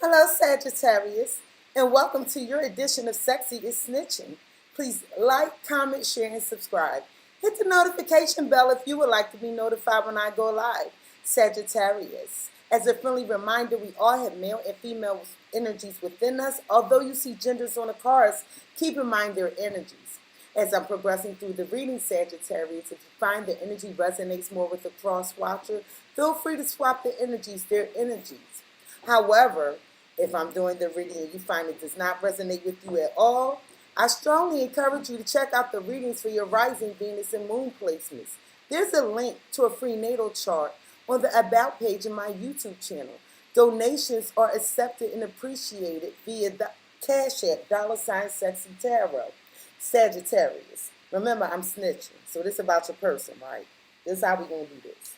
Hello, Sagittarius, and welcome to your edition of Cexxi is Snitching. Please like, comment, share, and subscribe. Hit the notification bell if you would like to be notified when I go live. Sagittarius. As a friendly reminder, we all have male and female energies within us. Although you see genders on the cards, keep in mind their energies. As I'm progressing through the reading, Sagittarius, if you find the energy resonates more with the cross watcher, feel free to swap the energies, their energies. However, if I'm doing the reading and you find it does not resonate with you at all, I strongly encourage you to check out the readings for your rising Venus and moon placements. There's a link to a free natal chart on the About page in my YouTube channel. Donations are accepted and appreciated via the Cash App, $Cexxi Tarot. Sagittarius. Remember, I'm snitching, so this is about your person, right? This is how we're going to do this.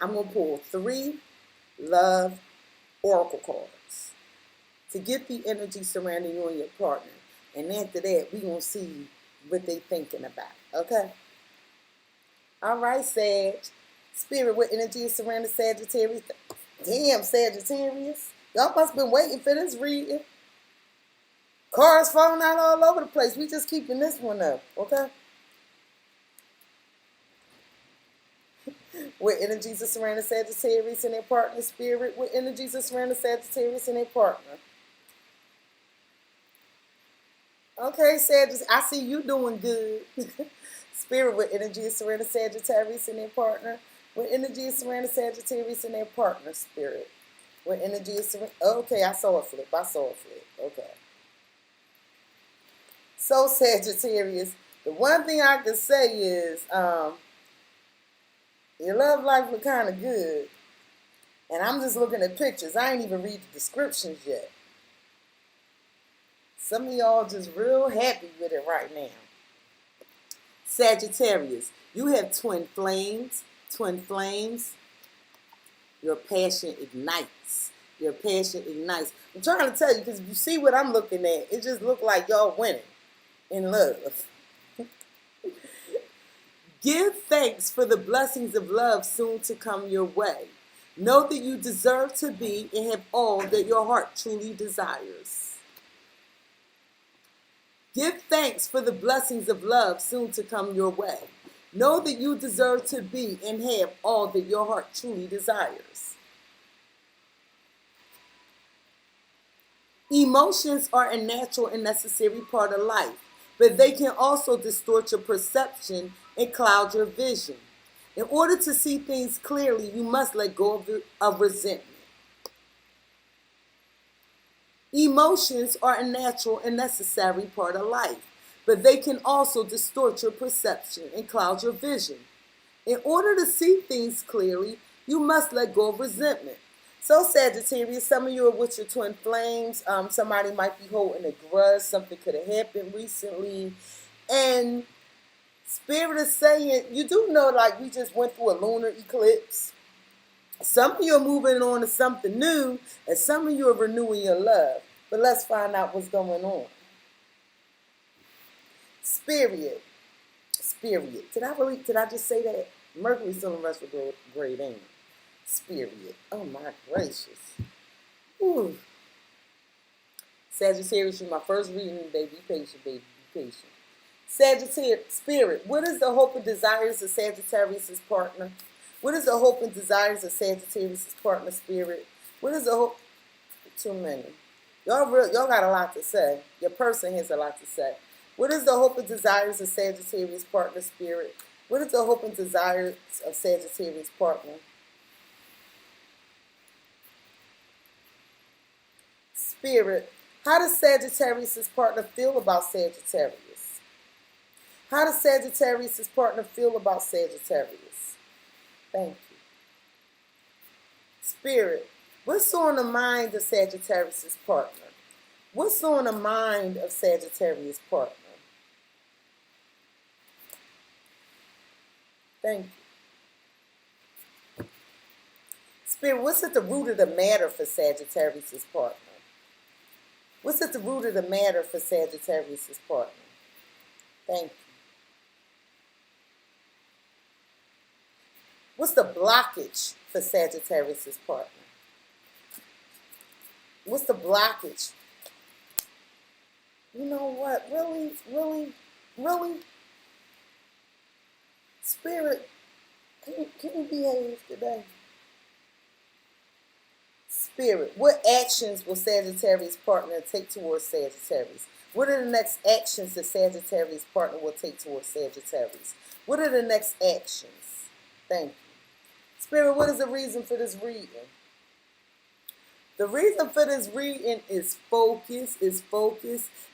I'm going to pull 3 love oracle cards to get the energy surrounding you and your partner. And after that, we're going to see what they're thinking about. Okay? All right, Sag. Spirit, what energy is surrounding Sagittarius? Damn, Sagittarius. Y'all must have been waiting for this reading. Cards falling out all over the place. We just keeping this one up. Okay? What energies are surrounding Sagittarius and their partner? Spirit, what energies are surrounding Sagittarius and their partner? Okay, Sagittarius, I see you doing good. Spirit, what energy is surrounding Sagittarius and their partner? What energy is surrounding Sagittarius and their partner? Spirit, what energy is surrounding? Okay, I saw a flip. Okay. So, Sagittarius, the one thing I can say is, your love life look kind of good. And I'm just looking at pictures. I ain't even read the descriptions yet. Some of y'all just real happy with it right now. Sagittarius, you have twin flames. Twin flames. Your passion ignites. Your passion ignites. I'm trying to tell you, because if you see what I'm looking at, it just look like y'all winning in love. Give thanks for the blessings of love soon to come your way. Know that you deserve to be and have all that your heart truly desires. Give thanks for the blessings of love soon to come your way. Know that you deserve to be and have all that your heart truly desires. Emotions are a natural and necessary part of life, but they can also distort your perception and cloud your vision. In order to see things clearly, you must let go of resentment. Emotions are a natural and necessary part of life, but they can also distort your perception and cloud your vision. In order to see things clearly, you must let go of resentment. So, Sagittarius, some of you are with your twin flames. Somebody might be holding a grudge. Something could have happened recently. And Spirit is saying, you do know, like, we just went through a lunar eclipse. Some of you are moving on to something new, and some of you are renewing your love. But let's find out what's going on. Spirit. Did I just say that? Mercury's still in retrograde, ain't it? Spirit. Oh my gracious. Ooh. Sagittarius, you're my first reading, baby. Be patient, baby. Be patient. Sagittarius, Spirit, what is the hope and desires of Sagittarius' partner? What is the hope and desires of Sagittarius' partner, Spirit? What is the hope? Too many. Y'all got a lot to say. Your person has a lot to say. What is the hope and desires of Sagittarius' partner, Spirit? What is the hope and desires of Sagittarius' partner? Spirit, how does Sagittarius' partner feel about Sagittarius? How does Sagittarius' partner feel about Sagittarius? Thank you. Spirit, what's on the mind of Sagittarius' partner? What's on the mind of Sagittarius' partner? Thank you. Spirit, what's at the root of the matter for Sagittarius' partner? What's at the root of the matter for Sagittarius' partner? Thank you. What's the blockage for Sagittarius' partner? What's the blockage? You know what? Really, really, really? Spirit, can you behave today? Spirit, what actions will Sagittarius partner take towards Sagittarius? What are the next actions the Sagittarius partner will take towards Sagittarius? What are the next actions? Thank you. Spirit, what is the reason for this reading? The reason for this reading is focus,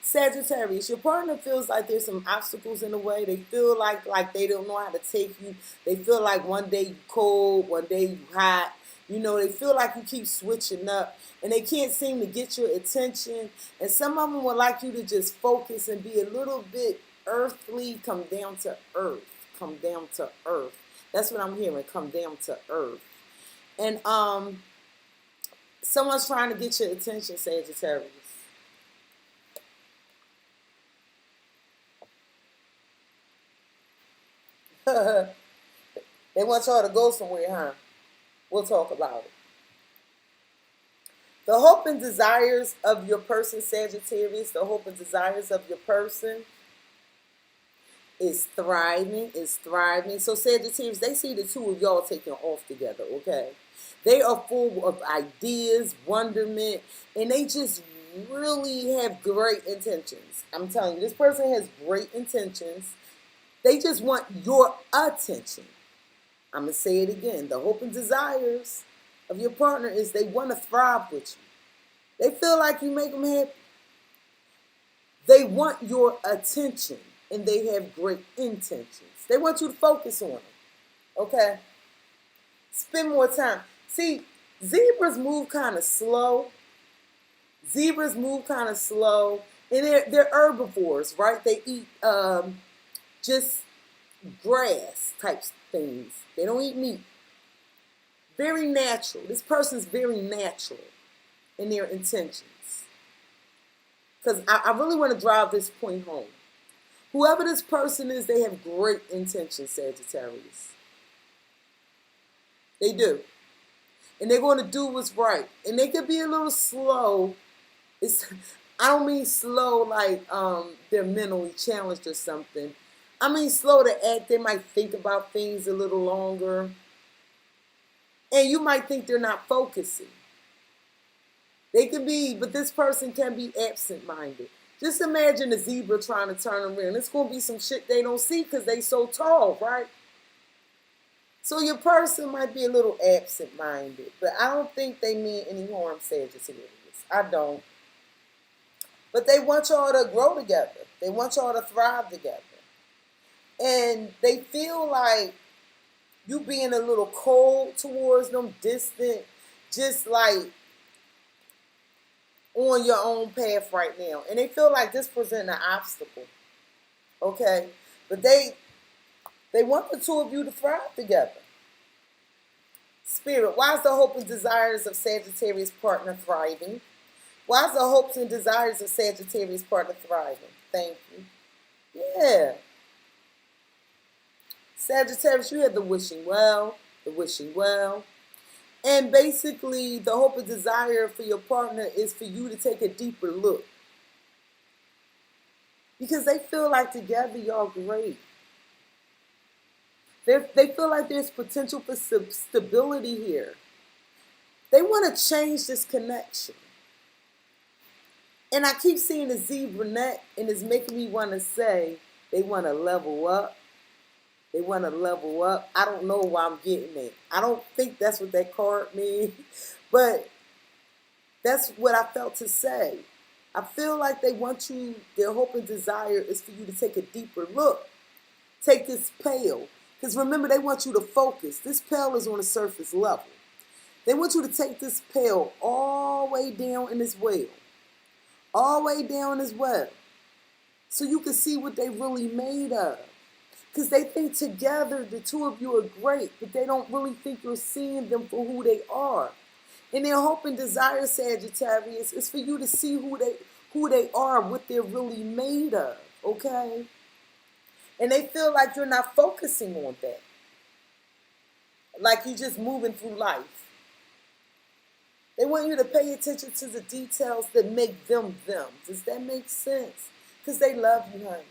Sagittarius, your partner feels like there's some obstacles in the way. They feel like they don't know how to take you. They feel like one day you cold, one day you hot. You know, they feel like you keep switching up and they can't seem to get your attention. And some of them would like you to just focus and be a little bit earthly, come down to earth, come down to earth. That's what I'm hearing, come down to earth. And someone's trying to get your attention, Sagittarius. They want y'all to go somewhere, huh? We'll talk about it. The hope and desires of your person, Sagittarius, the hope and desires of your person is thriving, So Sagittarius, they see the two of y'all taking off together, okay? They are full of ideas, wonderment, and they just really have great intentions. I'm telling you, this person has great intentions. They just want your attention. I'm going to say it again. The hope and desires of your partner is they want to thrive with you. They feel like you make them happy. They want your attention, and they have great intentions. They want you to focus on them, okay? Spend more time. See, zebras move kind of slow. Zebras move kind of slow, and they're herbivores, right? They eat just grass type things. They don't eat meat. Very natural. This person's very natural in their intentions. Because I really want to drive this point home. Whoever this person is, they have great intentions, Sagittarius. They do. And they're going to do what's right. And they could be a little slow. I don't mean slow like they're mentally challenged or something. I mean slow to act. They might think about things a little longer. And you might think they're not focusing. They could be, but this person can be absent-minded. Just imagine a zebra trying to turn around. It's going to be some shit they don't see because they so tall, right? So your person might be a little absent-minded, but I don't think they mean any harm, Sagittarius. I don't. But they want y'all to grow together. They want y'all to thrive together. And they feel like you being a little cold towards them, distant, just like on your own path right now. And they feel like this presents an obstacle. Okay? But they want the two of you to thrive together. Spirit, why is the hope and desires of Sagittarius partner thriving? Why is the hopes and desires of Sagittarius partner thriving? Thank you. Yeah. Sagittarius, you had the wishing well, And basically, the hope and desire for your partner is for you to take a deeper look. Because they feel like together y'all great. They feel like there's potential for stability here. They want to change this connection. And I keep seeing the zebra neck, and it's making me want to say they want to level up. They want to level up. I don't know why I'm getting it. I don't think that's what that card means, but that's what I felt to say. I feel like they want you, their hope and desire is for you to take a deeper look. Take this pail. Because remember, they want you to focus. This pail is on the surface level. They want you to take this pail all the way down in this well. All the way down as well. So you can see what they really made of. Because they think together the two of you are great, but they don't really think you're seeing them for who they are. And their hope and desire, Sagittarius, is for you to see who they are, what they're really made of, okay? And they feel like you're not focusing on that. Like you're just moving through life. They want you to pay attention to the details that make them them. Does that make sense? Because they love you, honey.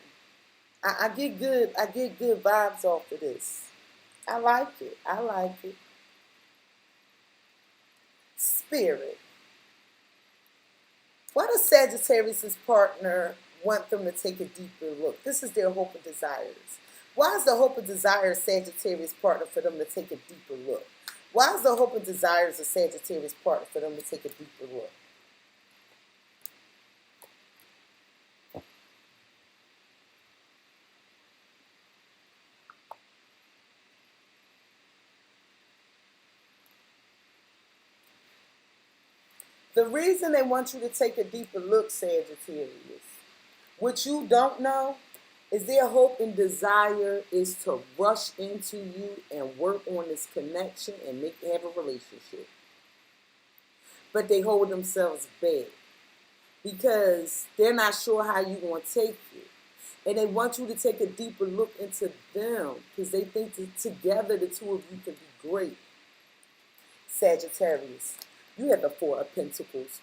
I get good vibes off of this. I like it. I like it. Spirit. Why does Sagittarius' partner want them to take a deeper look? This is their hope and desires. Why is the hope and desires Sagittarius partner for them to take a deeper look? Why is the hope and desires of Sagittarius partner for them to take a deeper look? The reason they want you to take a deeper look, Sagittarius, what you don't know is their hope and desire is to rush into you and work on this connection and have a relationship. But they hold themselves back because they're not sure how you're going to take it. And they want you to take a deeper look into them because they think that together the two of you can be great. Sagittarius, you have the Four of Pentacles,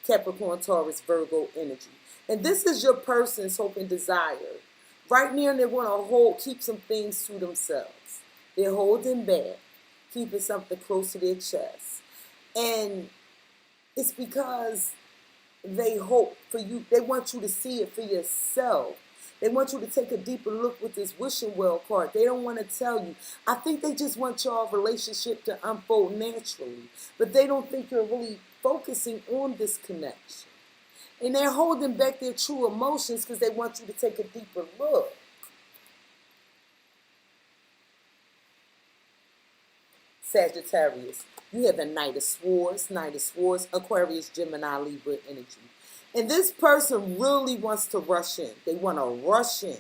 Capricorn, Taurus, Virgo energy. And this is your person's hope and desire. Right now, they want to keep some things to themselves. They're holding back, keeping something close to their chest. And it's because they hope for you. They want you to see it for yourself. They want you to take a deeper look with this wishing well card. They don't want to tell you. I think they just want your relationship to unfold naturally. But they don't think you're really focusing on this connection. And they're holding back their true emotions because they want you to take a deeper look. Sagittarius, you have the Knight of Swords, Aquarius, Gemini, Libra energy. And this person really wants to rush in. They want to rush in.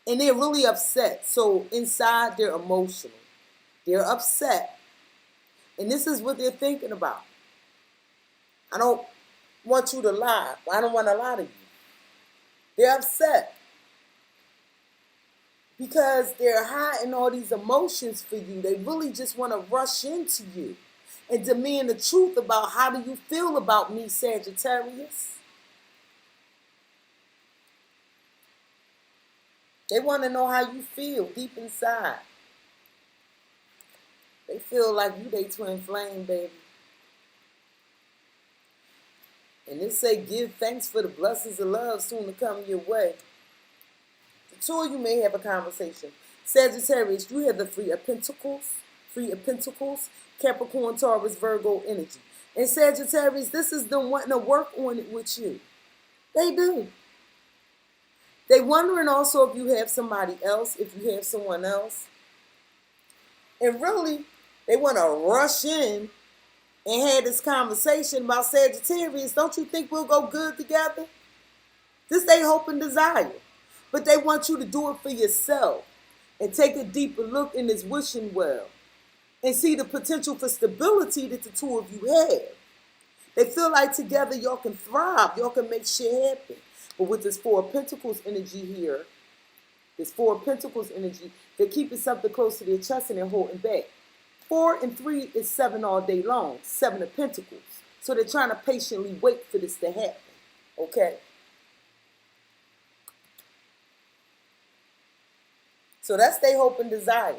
And they're really upset. So inside, they're emotional. They're upset. And this is what they're thinking about. I don't want you to lie. I don't want to lie to you. They're upset because they're hiding all these emotions for you. They really just want to rush into you and demand the truth about how do you feel about me, Sagittarius. They want to know how you feel deep inside. They feel like you they twin flame, baby. And they say, give thanks for the blessings of love soon to come your way. The two of you may have a conversation. Sagittarius, you have the Three of Pentacles, Capricorn, Taurus, Virgo energy. And Sagittarius, this is them wanting to work on it with you. They do. They wondering also if you have somebody else, if you have someone else. And really, they want to rush in and had this conversation about Sagittarius. Don't you think we'll go good together? This they hope and desire. But they want you to do it for yourself and take a deeper look in this wishing well and see the potential for stability that the two of you have. They feel like together y'all can thrive. Y'all can make shit happen. But with this Four of Pentacles energy here, they're keeping something close to their chest and they're holding back. 4 and 3 is 7 all day long. 7 of Pentacles. So they're trying to patiently wait for this to happen. Okay? So that's their hope and desire.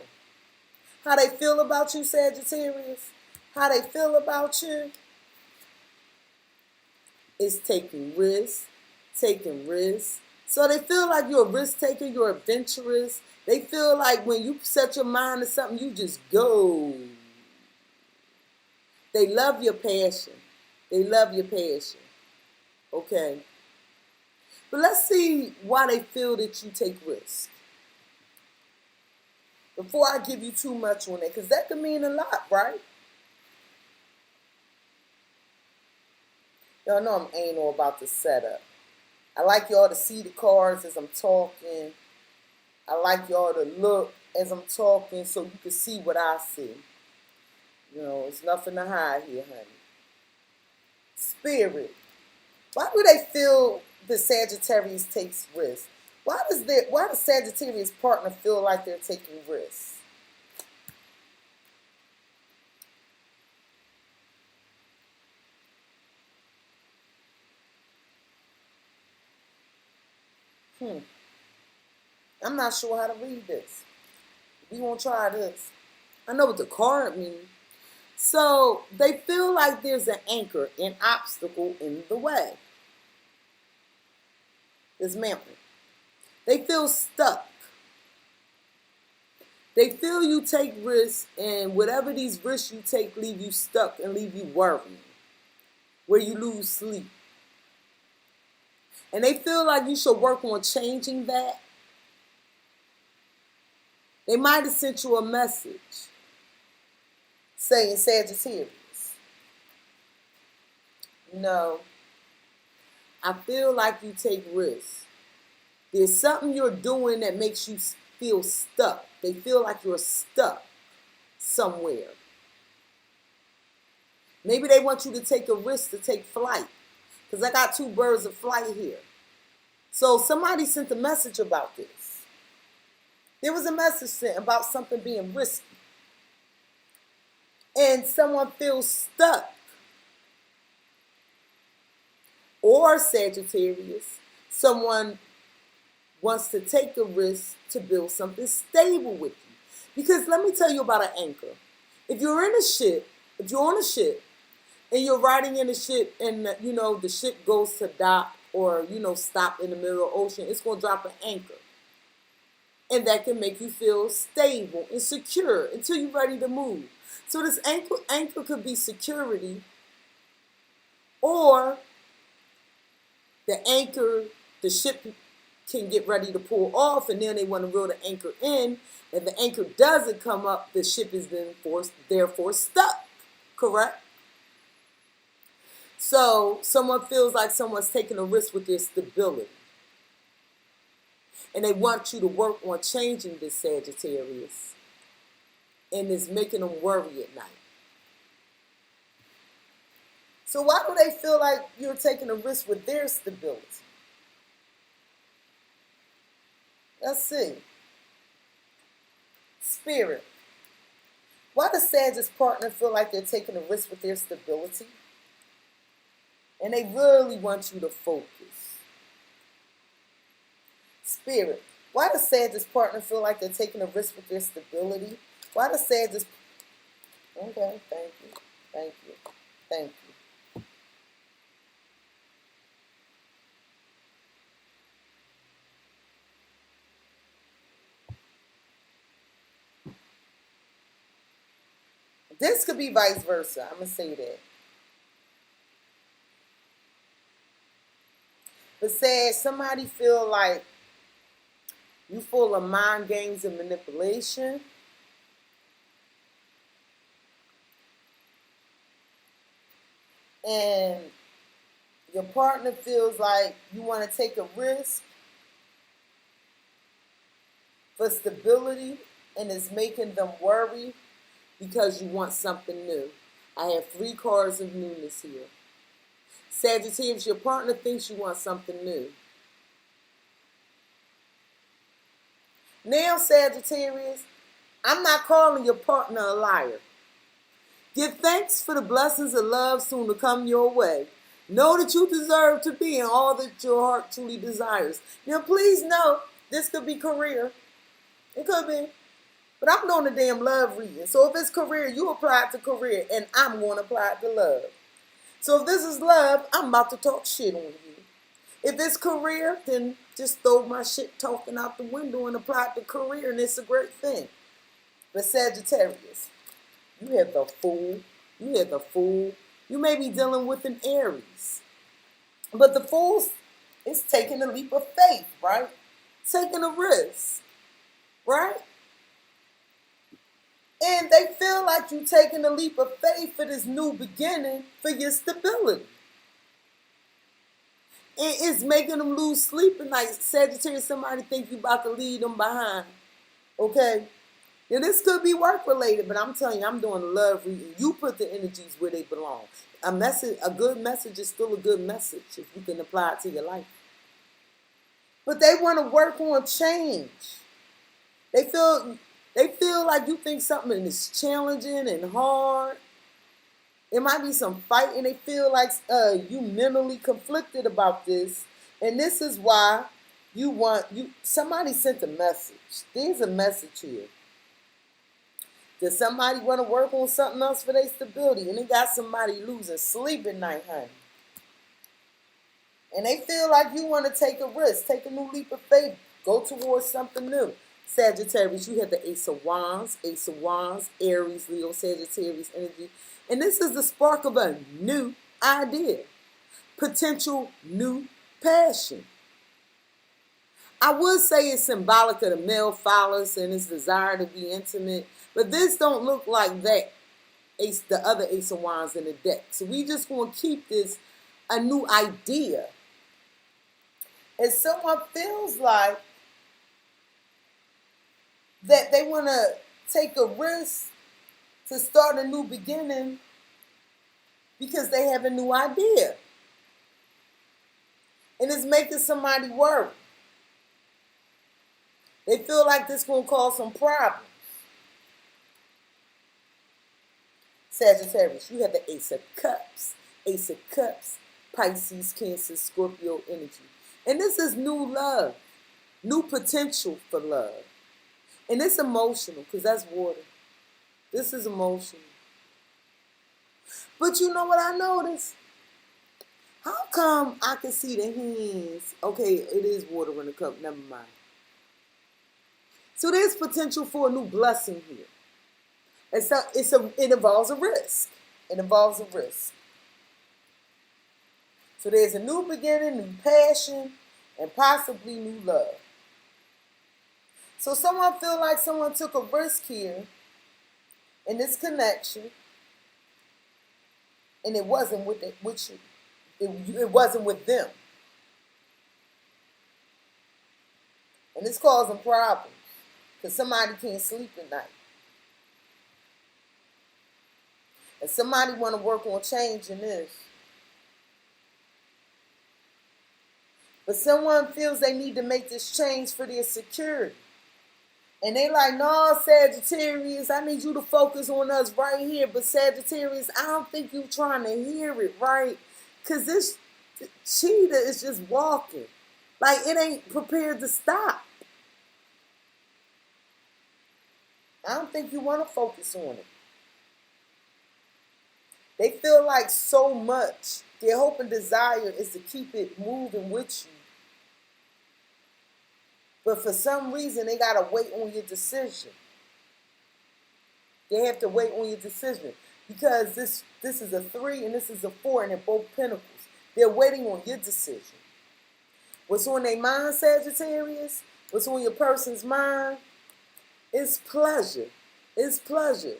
How they feel about you, Sagittarius? How they feel about you is taking risks. So they feel like you're a risk taker, you're adventurous. They feel like when you set your mind to something, you just go. They love your passion. Okay. But let's see why they feel that you take risks. Before I give you too much on it, because that can mean a lot, right? Y'all know I'm anal about the setup. I like y'all to see the cards as I'm talking. I like y'all to look as I'm talking so you can see what I see. You know, it's nothing to hide here, honey. Spirit. Why do they feel the Sagittarius takes risks? Why does Sagittarius partner feel like they're taking risks? I'm not sure how to read this. We won't try this. I know what the card means. So they feel like there's an anchor, an obstacle in the way. This mountain. They feel stuck. They feel you take risks, and whatever these risks you take leave you stuck and leave you worrying, where you lose sleep. And they feel like you should work on changing that. They might have sent you a message saying, Sagittarius, no, I feel like you take risks. There's something you're doing that makes you feel stuck. They feel like you're stuck somewhere. Maybe they want you to take a risk to take flight, because I got 2 birds of flight here. So somebody sent a message about this. There was a message sent about something being risky. And someone feels stuck. Or Sagittarius, someone wants to take a risk to build something stable with you. Because let me tell you about an anchor. If you're in a ship, if you're on a ship, and you're riding in a ship, and the ship goes to dock or stop in the middle of the ocean, it's going to drop an anchor. And that can make you feel stable and secure until you're ready to move. So this anchor could be security, or the ship can get ready to pull off, and then they want to reel the anchor in. If the anchor doesn't come up, the ship is then therefore stuck. Correct? So someone feels like someone's taking a risk with their stability. And they want you to work on changing this, Sagittarius. And it's making them worry at night. So why do they feel like you're taking a risk with their stability? Let's see. Spirit. Why does Sag's partner feel like they're taking a risk with their stability? And they really want you to focus. Spirit. Why does Sag's partner feel like they're taking a risk with their stability? Why does Sag's... Okay, thank you. Thank you. Thank you. This could be vice versa. I'm going to say that. But Sag, somebody feel like you full of mind games and manipulation. And your partner feels like you want to take a risk for stability, and it's making them worry because you want something new. I have 3 cards of newness here. Sagittarius, your partner thinks you want something new. Now, Sagittarius, I'm not calling your partner a liar. Give thanks for the blessings of love soon to come your way. Know that you deserve to be in all that your heart truly desires. Now, please know, this could be career. It could be. But I'm doing a damn love reading. So if it's career, you apply it to career, and I'm going to apply it to love. So if this is love, I'm about to talk shit on you. If it's career, then just throw my shit talking out the window and apply it to career, and it's a great thing. But Sagittarius, you have the Fool. You have the Fool. You may be dealing with an Aries. But the Fool is taking a leap of faith, right? Taking a risk, right? And they feel like you're taking a leap of faith for this new beginning for your stability. And it's making them lose sleep at night. Sagittarius, somebody think you about to leave them behind. Okay? Now, this could be work-related, but I'm telling you, I'm doing a love reading. You put the energies where they belong. A good message is still a good message if you can apply it to your life. But they want to work on change. They feel like you think something is challenging and hard. It might be some fight, and they feel like you mentally conflicted about this. And this is why somebody sent a message. There's a message here. Does somebody want to work on something else for their stability? And they got somebody losing sleep at night, honey. And they feel like you want to take a risk, take a new leap of faith, go towards something new. Sagittarius, you have the Ace of Wands, Aries, Leo, Sagittarius energy. And this is the spark of a new idea, potential new passion. I would say it's symbolic of the male phallus and his desire to be intimate, but this don't look like that the other Ace of Wands in the deck. So we just going to keep this a new idea. And someone feels like that they want to take a risk to start a new beginning because they have a new idea. And it's making somebody worry. They feel like this is going to cause some problems. Sagittarius, you have the Ace of Cups, Pisces, Cancer, Scorpio energy. And this is new love, new potential for love. And it's emotional because that's water. This is emotional. But you know what I noticed? How come I can see the hands? Okay, it is water in the cup, never mind. So there's potential for a new blessing here. It involves a risk. It involves a risk. So there's a new beginning, new passion, and possibly new love. So someone feel like someone took a risk here in this connection, and it wasn't with you. It wasn't with them. And it's causing problems because somebody can't sleep at night. And somebody want to work on changing this. But someone feels they need to make this change for their security. And they like, no, Sagittarius, I need you to focus on us right here. But Sagittarius, I don't think you're trying to hear it, right? Because this cheetah is just walking. Like, it ain't prepared to stop. I don't think you want to focus on it. They feel like so much. Their hope and desire is to keep it moving with you. But for some reason, they got to wait on your decision. They have to wait on your decision. Because this is a 3 and this is a 4 and they're both pentacles. They're waiting on your decision. What's on their mind, Sagittarius? What's on your person's mind? It's pleasure. It's pleasure.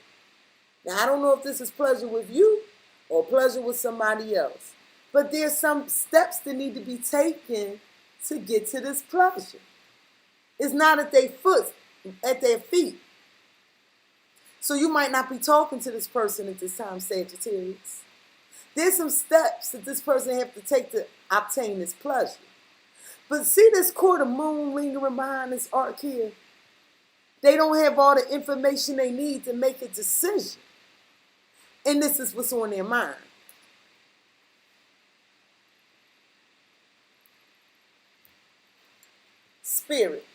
Now, I don't know if this is pleasure with you or pleasure with somebody else. But there's some steps that need to be taken to get to this pleasure. It's not at their feet. So you might not be talking to this person at this time, Sagittarius. There's some steps that this person have to take to obtain this pleasure. But see this quarter moon lingering behind this arc here? They don't have all the information they need to make a decision. And this is what's on their mind. Spirit.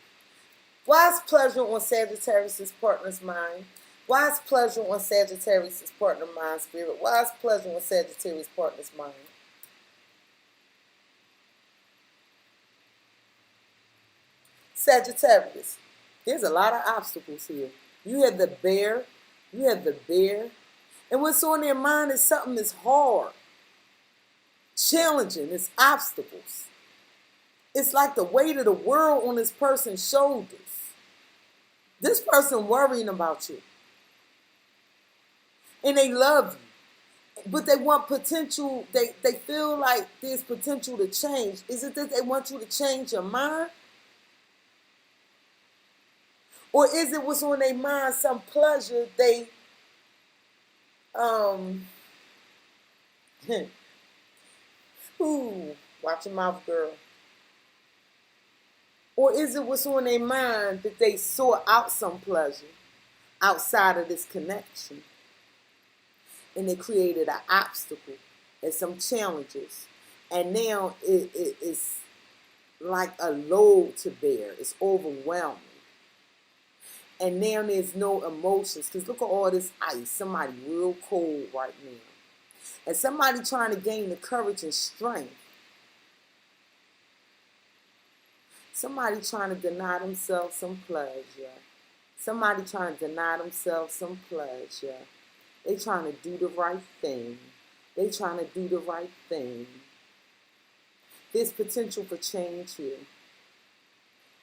Why is pleasure on Sagittarius' partner's mind? Why is pleasure on Sagittarius' partner's mind, Spirit? Why is pleasure on Sagittarius' partner's mind? Sagittarius. There's a lot of obstacles here. You have the bear. And what's on their mind is something that's hard, challenging. It's obstacles. It's like the weight of the world on this person's shoulders. This person worrying about you. And they love you. But they want potential. They feel like there's potential to change. Is it that they want you to change your mind? Or is it what's on their mind, some pleasure they watch your mouth, girl. Or is it what's on their mind that they saw out some pleasure outside of this connection? And they created an obstacle and some challenges. And now it's like a load to bear. It's overwhelming. And now there's no emotions. Because look at all this ice. Somebody real cold right now. And somebody trying to gain the courage and strength. Somebody trying to deny themselves some pleasure. Somebody trying to deny themselves some pleasure. They trying to do the right thing. They trying to do the right thing. There's potential for change here.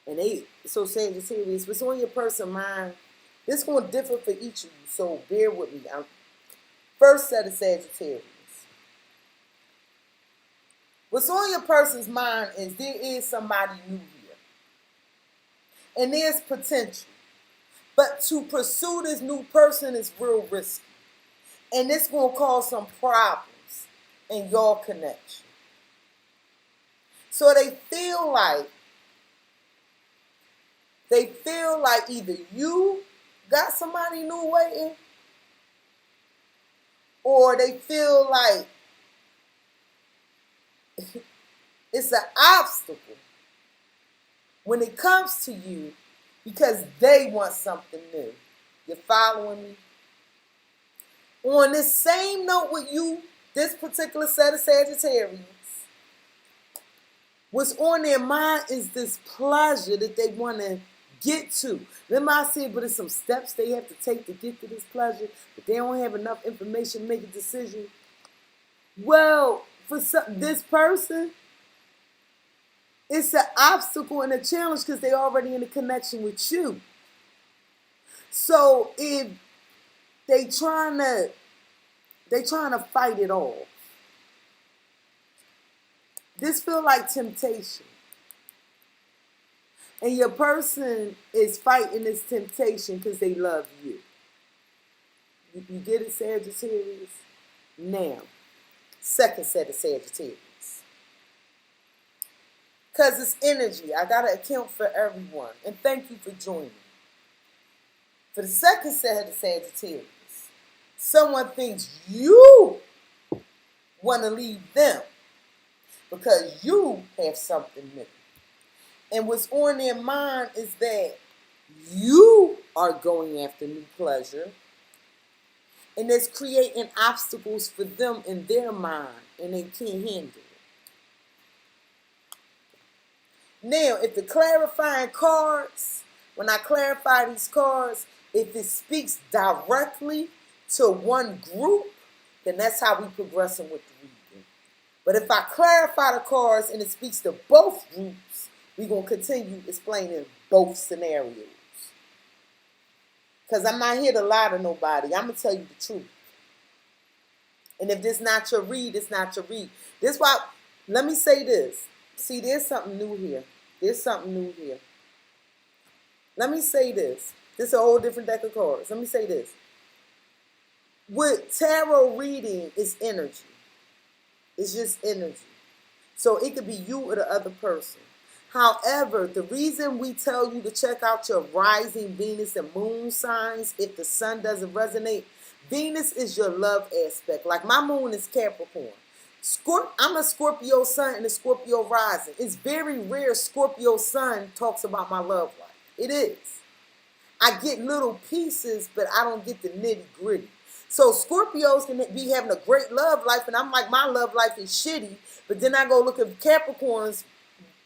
And so Sagittarius, what's on your person's mind, this is going to differ for each of you, so bear with me. First set of Sagittarius. What's on your person's mind is there is somebody new here. And there's potential. But to pursue this new person is real risky. And it's going to cause some problems in your connection. So they feel like either you got somebody new waiting, or they feel like it's an obstacle when it comes to you because they want something new. You're following me? On this same note with you, this particular set of Sagittarius, what's on their mind is this pleasure that they want to get to. Remember I said, but it's some steps they have to take to get to this pleasure, but they don't have enough information to make a decision. Well, for this person, it's an obstacle and a challenge because they're already in a connection with you. So if they trying to fight it all. This feel like temptation. And your person is fighting this temptation because they love you. You get it, Sagittarius? Now, second set of Sagittarius. Because it's energy. I got to account for everyone. And thank you for joining. For the second set of Sagittarius, someone thinks you want to leave them because you have something new. And what's on their mind is that you are going after new pleasure. And it's creating obstacles for them in their mind. And they can't handle it. Now, if the clarifying cards, when I clarify these cards, if it speaks directly to one group, then that's how we progressing with the reading. But if I clarify the cards and it speaks to both groups, we're going to continue explaining both scenarios. Because I'm not here to lie to nobody. I'm going to tell you the truth. And if this not your read, it's not your read. This why, let me say this. See, there's something new here. There's something new here. Let me say this. This is a whole different deck of cards. Let me say this. With tarot reading, it's energy. It's just energy. So it could be you or the other person. However, the reason we tell you to check out your rising Venus and moon signs, if the sun doesn't resonate, Venus is your love aspect. Like my moon is Capricorn. I'm a Scorpio sun and a Scorpio rising. It's very rare Scorpio sun talks about my love life. It is. I get little pieces, but I don't get the nitty gritty. So Scorpios can be having a great love life, and I'm like, my love life is shitty. But then I go look at Capricorn's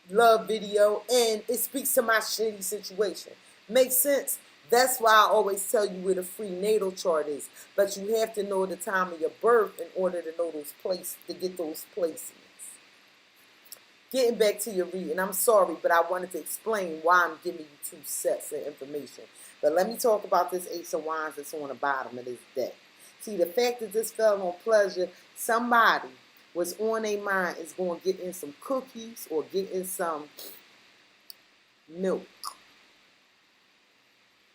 love video, and it speaks to my shitty situation. Makes sense? That's why I always tell you where the free natal chart is. But you have to know the time of your birth in order to know those places, to get those placements. Getting back to your reading, I'm sorry, but I wanted to explain why I'm giving you two sets of information. But let me talk about this Ace of Wands that's on the bottom of this deck. See, the fact that this fell on pleasure, somebody was on their mind is going to get in some cookies or get in some milk.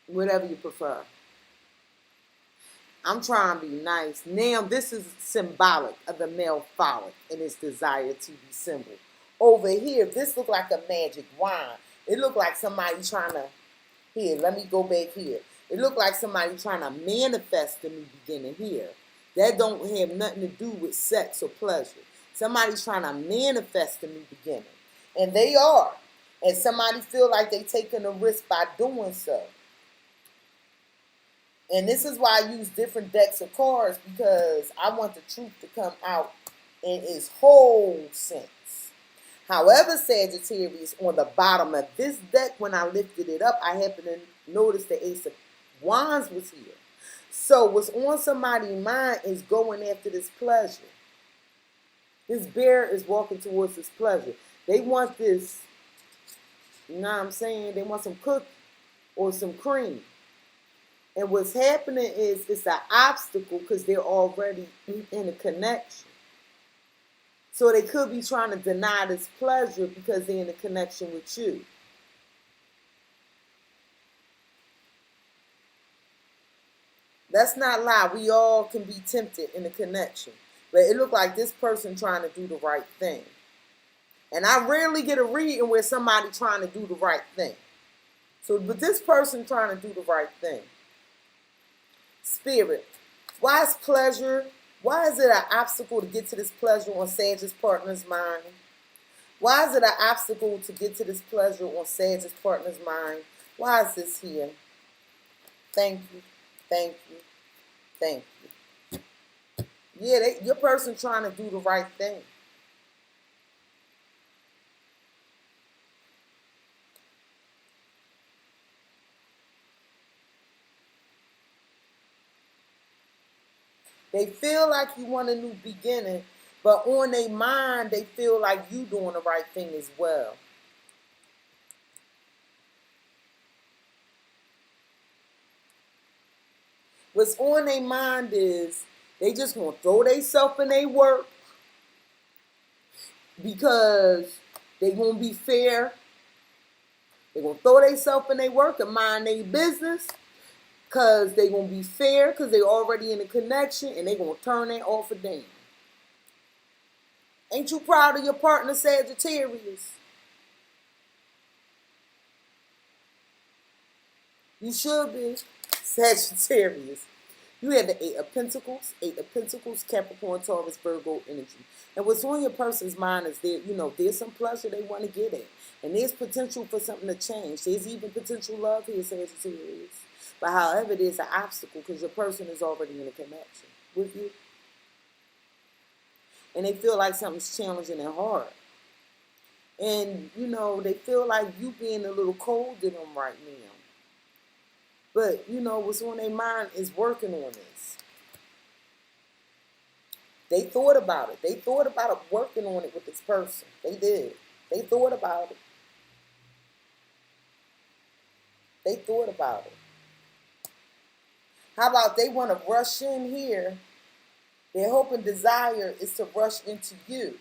Whatever you prefer. I'm trying to be nice. Now, this is symbolic of the male phallic and its desire to be symbol. Over here, this look like a magic wand. It looked like somebody trying to, here, let me go back here. It looked like somebody trying to manifest a new beginning here. That don't have nothing to do with sex or pleasure. Somebody's trying to manifest a new beginning. And they are. And somebody feel like they taking a risk by doing so. And this is why I use different decks of cards, because I want the truth to come out in its whole sense. However, Sagittarius, on the bottom of this deck, when I lifted it up, I happened to notice the Ace of Wands was here. So what's on somebody's mind is going after this pleasure. This bear is walking towards this pleasure. They want this, you know what I'm saying? They want some cookie or some cream. And what's happening is it's an obstacle because they're already in a connection. So they could be trying to deny this pleasure because they're in a connection with you. Let's not lie. We all can be tempted in a connection. But it looked like this person trying to do the right thing. And I rarely get a reading where somebody trying to do the right thing. So, but this person trying to do the right thing. Spirit, why is pleasure, why is it an obstacle to get to this pleasure on Sag's partner's mind? Why is it an obstacle to get to this pleasure on Sag's partner's mind? Why is this here? Thank you, thank you, thank you. Yeah, your person trying to do the right thing. They feel like you want a new beginning, but on their mind, they feel like you doing the right thing as well. What's on their mind is they just gonna throw themselves in their work because they gonna be fair. They gonna throw themselves in their work and mind their business because they gonna be fair because they already in a connection and they gonna turn that off a dime. Ain't you proud of your partner, Sagittarius? You should be, Sagittarius. You had the Eight of Pentacles, Capricorn, Taurus, Virgo energy. And what's on your person's mind is there, you know, there's some pleasure they want to get at. And there's potential for something to change. There's even potential love here, Sagittarius. But however, there's an obstacle because your person is already in a connection with you. And they feel like something's challenging and hard. And, you know, they feel like you being a little cold to them right now. But, you know, what's on their mind is working on this. They thought about it. They thought about it, working on it with this person. They did. They thought about it. They thought about it. How about they want to rush in here? Their hope and desire is to rush into you.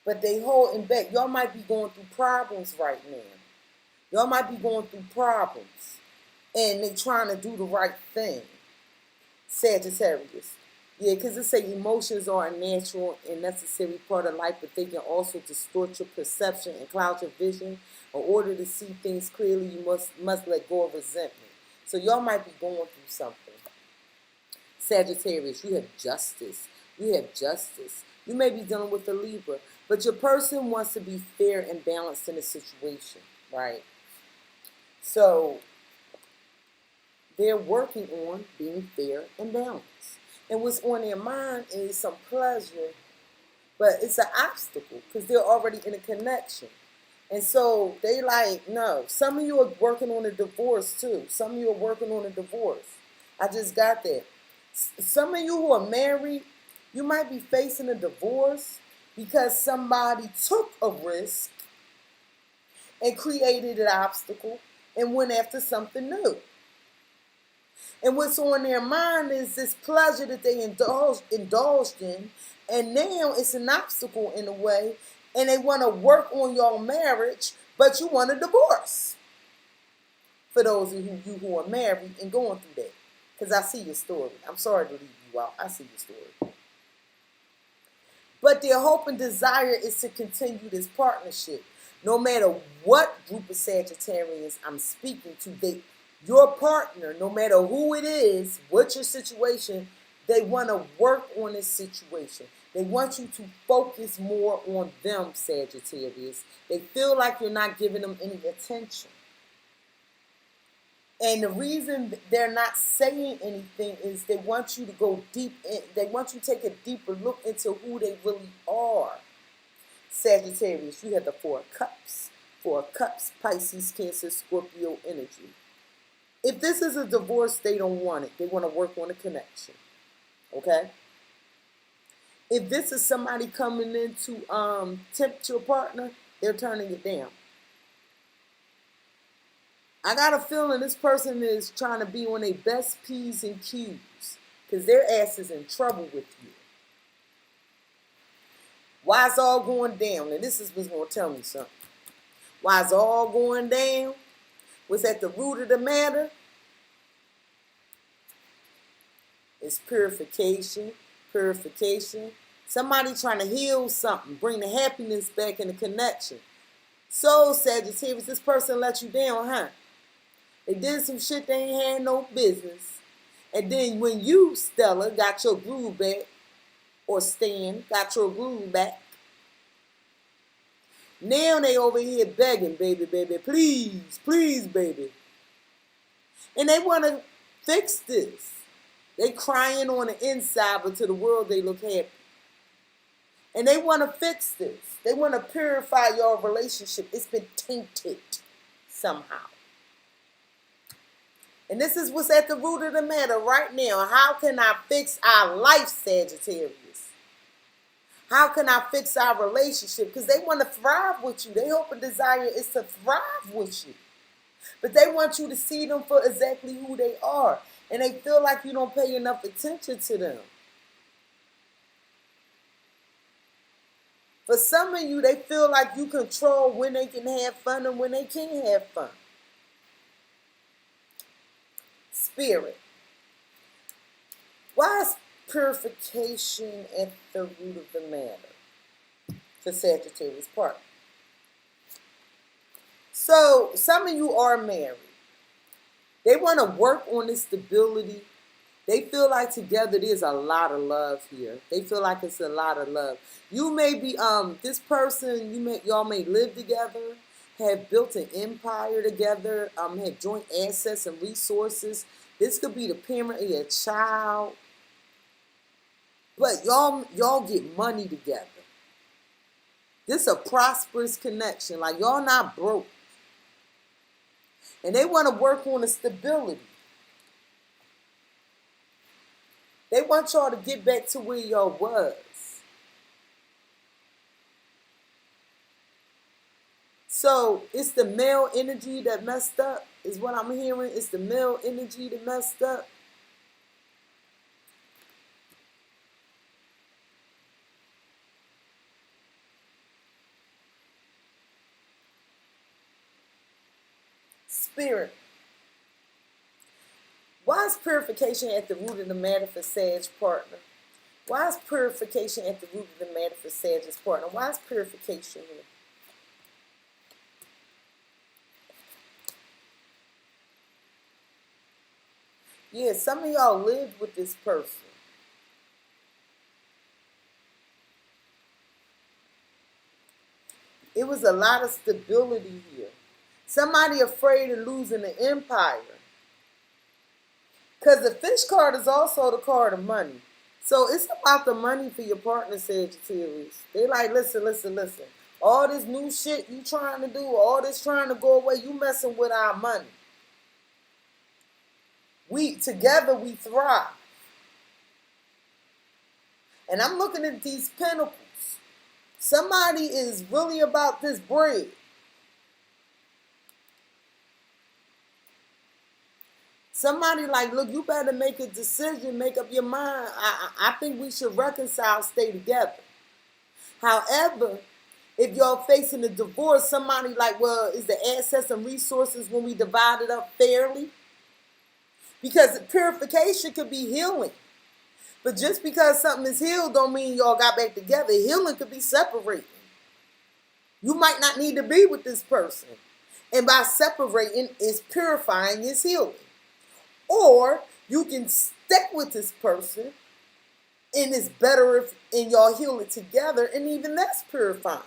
But they holding back. Y'all might be going through problems right now. Y'all might be going through problems. And they trying to do the right thing. Sagittarius. Yeah, because it say emotions are a natural and necessary part of life, but they can also distort your perception and cloud your vision. In order to see things clearly, you must let go of resentment. So y'all might be going through something. Sagittarius, you have justice. You have justice. You may be dealing with a Libra, but your person wants to be fair and balanced in a situation, right? So they're working on being fair and balanced. And what's on their mind is some pleasure, but it's an obstacle because they're already in a connection. And so they like, no. Some of you are working on a divorce too. Some of you are working on a divorce. I just got that. Some of you who are married, you might be facing a divorce because somebody took a risk and created an obstacle and went after something new. And what's on their mind is this pleasure that they indulged in, and now it's an obstacle in a way, and they want to work on your marriage, but you want a divorce. For those of you who are married and going through that, because I see your story. I'm sorry to leave you out. I see your story. But their hope and desire is to continue this partnership. No matter what group of Sagittarians I'm speaking to, your partner, no matter who it is, what's your situation, they want to work on this situation. They want you to focus more on them, Sagittarius. They feel like you're not giving them any attention. And the reason they're not saying anything is they want you to go deep in. They want you to take a deeper look into who they really are. Sagittarius, you have the Four of Cups. Four of Cups, Pisces, Cancer, Scorpio energy. If this is a divorce, they don't want it. They want to work on a connection. Okay? If this is somebody coming in to tempt your partner, they're turning it down. I got a feeling this person is trying to be on their best P's and Q's because their ass is in trouble with you. Why it's all going down? And this is what's going to tell me something. Why it's all going down? What's at the root of the matter? It's purification, purification. Somebody trying to heal something, bring the happiness back in the connection. So, Sagittarius, this person let you down, huh? They did some shit they ain't had no business. And then when you, Stella, got your groove back, or Stan, got your groove back, now they over here begging, baby, baby, please, please, baby. And they want to fix this. They crying on the inside, but to the world they look happy. And they want to fix this. They want to purify your relationship. It's been tainted somehow. And this is what's at the root of the matter right now. How can I fix our life, Sagittarius? How can I fix our relationship? Because they want to thrive with you. They hope and desire is to thrive with you. But they want you to see them for exactly who they are. And they feel like you don't pay enough attention to them. For some of you, they feel like you control when they can have fun and when they can't have fun. Spirit. Why is purification at the root of the matter for Sagittarius part? So, some of you are married. They want to work on this stability. They feel like together there's a lot of love here. They feel like it's a lot of love. You may be, this person, y'all may live together, have built an empire together, have joint assets and resources. This could be the parent of your child. But y'all get money together. This is a prosperous connection. Like y'all not broke. And they want to work on the stability. They want y'all to get back to where y'all was. So it's the male energy that messed up, is what I'm hearing. It's the male energy that messed up. Spirit. Why is purification at the root of the matter for Sag partner? Why is purification at the root of the matter for Sag's partner? Why is purification here? Yeah, some of y'all lived with this person. It was a lot of stability here. Somebody afraid of losing the empire. Because the fish card is also the card of money. So it's about the money for your partner, Sagittarius. They like, listen, listen, listen. All this new shit you trying to do, all this trying to go away, you messing with our money. Together we thrive. And I'm looking at these pentacles. Somebody is really about this bread. Somebody like, look, you better make a decision, make up your mind. I think we should reconcile, stay together. However, if y'all facing a divorce, somebody like, well, is the assets and resources when we divide it up fairly? Because purification could be healing. But just because something is healed don't mean y'all got back together. Healing could be separating. You might not need to be with this person. And by separating, it's purifying, it's healing. Or you can stick with this person And it's better if y'all heal it together, and even that's purifying.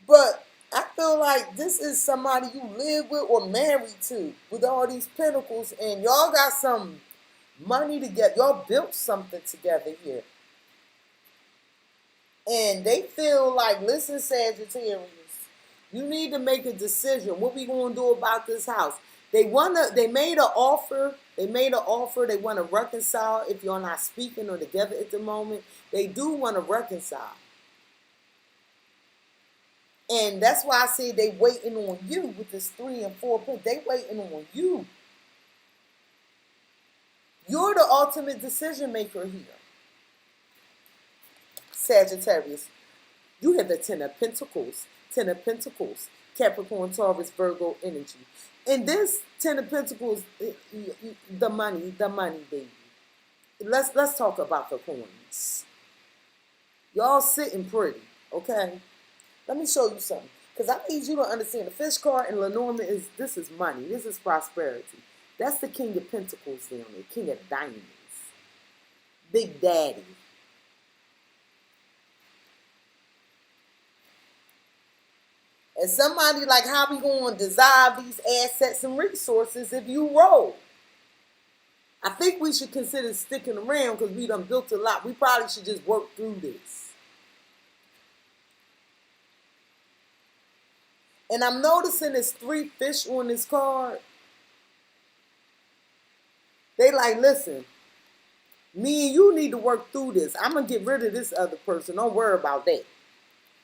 But I feel like this is somebody you live with or married to with all these pentacles, and y'all got some money together. Y'all built something together here. And they feel like, listen, Sagittarius, you need to make a decision. What we gonna do about this house? They made an offer. They want to reconcile if you're not speaking or together at the moment. They do want to reconcile. And that's why I say they waiting on you with this 3 and 4 points. They waiting on you. You're the ultimate decision maker here, Sagittarius. You have the 10 of Pentacles. 10 of Pentacles. Capricorn, Taurus, Virgo energy. And this 10 of Pentacles, the money, baby. Let's talk about the coins. Y'all sitting pretty, okay? Let me show you something. Because I need you to understand the fish card and Lenormand this is money. This is prosperity. That's the King of Pentacles down there. King of Diamonds. Big Daddy. And somebody like, how we going to dissolve these assets and resources if you roll? I think we should consider sticking around because we done built a lot. We probably should just work through this. And I'm noticing there's 3 fish on this card. They like, listen, me and you need to work through this. I'm going to get rid of this other person. Don't worry about that.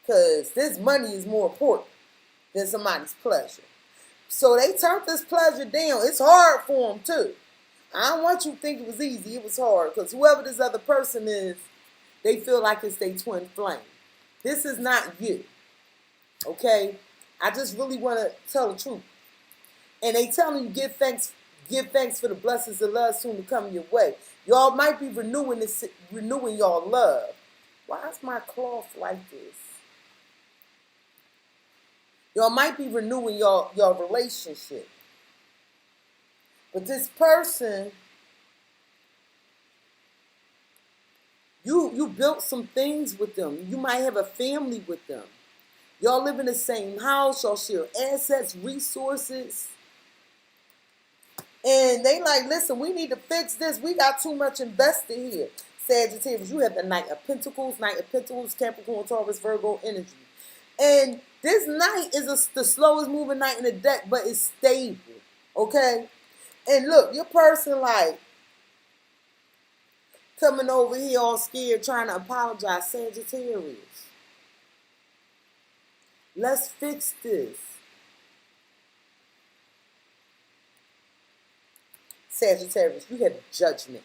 Because this money is more important than somebody's pleasure. So they turned this pleasure down. It's hard for them too. I don't want you to think it was easy. It was hard because whoever this other person is, they feel like it's their twin flame. This is not you. Okay? I just really want to tell the truth. And they telling you give thanks for the blessings of love soon to come your way. Y'all might be renewing y'all love. Why is my cloth like this? Y'all might be renewing your relationship. But this person, you built some things with them. You might have a family with them. Y'all live in the same house. Y'all share assets, resources. And they like, listen, we need to fix this. We got too much invested here. Sagittarius, you have the Knight of Pentacles, Capricorn, Taurus, Virgo energy. And this knight is the slowest moving knight in the deck, but it's stable, okay? And look, your person like coming over here all scared, trying to apologize. Sagittarius, let's fix this. Sagittarius, you have judgment.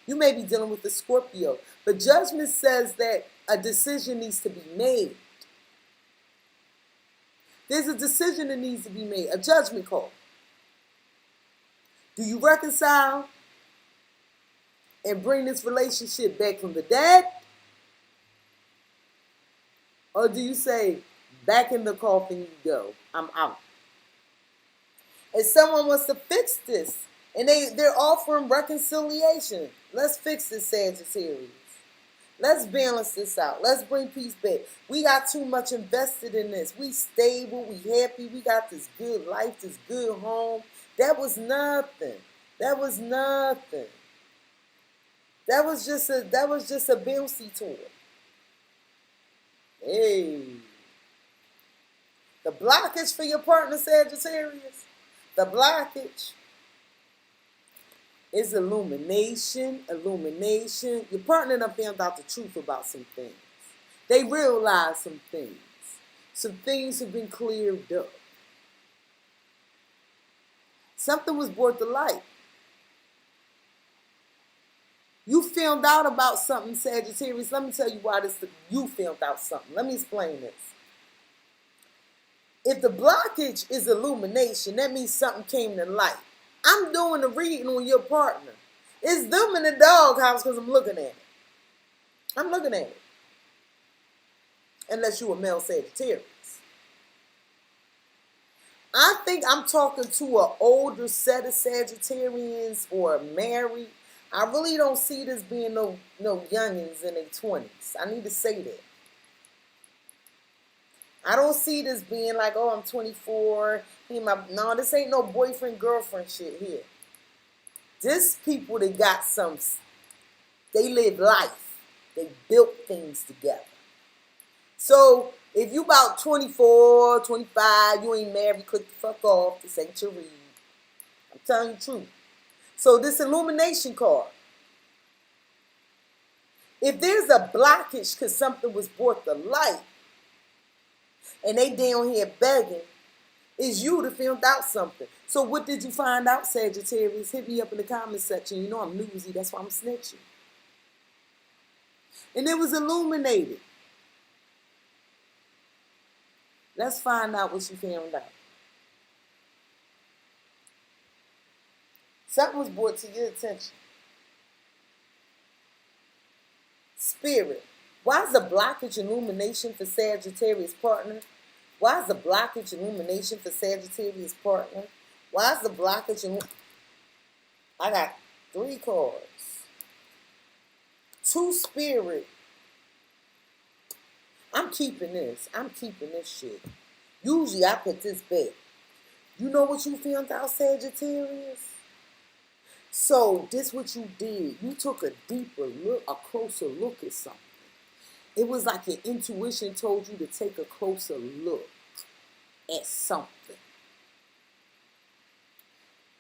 You may be dealing with the Scorpio, but judgment says that a decision needs to be made. There's a decision that needs to be made, a judgment call. Do you reconcile and bring this relationship back from the dead? Or do you say, back in the coffin you go, I'm out? And someone wants to fix this, and they're offering reconciliation. Let's fix this, Sagittarius. Let's balance this out. Let's bring peace back. We got too much invested in this. We stable. We happy. We got this good life, this good home. That was nothing. That was nothing. That was just a bouncy toy. Hey. The blockage for your partner, Sagittarius. The blockage is illumination. Your partner done found out the truth about some things. They realized some things. Some things have been cleared up. Something was brought to light. You found out about something, Sagittarius. Let me tell you why you found out something. Let me explain this. If the blockage is illumination, that means something came to light. I'm doing the reading on your partner. It's them in the doghouse because I'm looking at it. I'm looking at it. Unless you a male Sagittarius. I think I'm talking to an older set of Sagittarians or married. I really don't see this being no youngins in their 20s. I need to say that. I don't see this being like, oh, I'm 24. No, this ain't no boyfriend, girlfriend shit here. This people that got some, they live life. They built things together. So if you about 24, 25, you ain't married, click the fuck off. This ain't your read. I'm telling you the truth. So this illumination card. If there's a blockage because something was brought to light and they down here begging, it's you that found out something. So what did you find out, Sagittarius? Hit me up in the comment section. You know I'm newsy. That's why I'm snitching. And it was illuminated. Let's find out what you found out. Something was brought to your attention. Spirit. Why is the blockage illumination for Sagittarius partner? Why is the blockage illumination for Sagittarius partner? Why is the blockage I got 3 cards. 2 spirit. I'm keeping this. I'm keeping this shit. Usually I put this back. You know what you found out, Sagittarius? So this what you did. You took a deeper look, a closer look at something. It was like your intuition told you to take a closer look at something.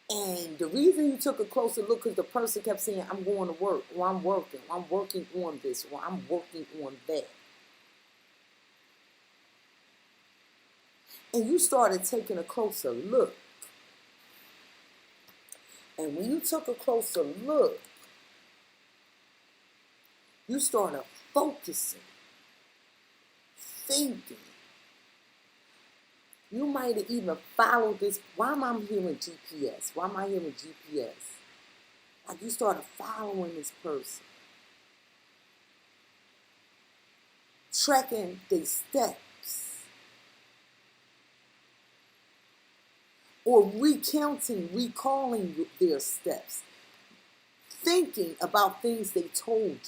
And the reason you took a closer look because the person kept saying, I'm going to work, or I'm working on this, or I'm working on that. And you started taking a closer look. And when you took a closer look, you started focusing, thinking. You might have even followed this. Why am I hearing GPS? Why am I hearing GPS? Like you started following this person. Tracking their steps. Or recalling their steps. Thinking about things they told you.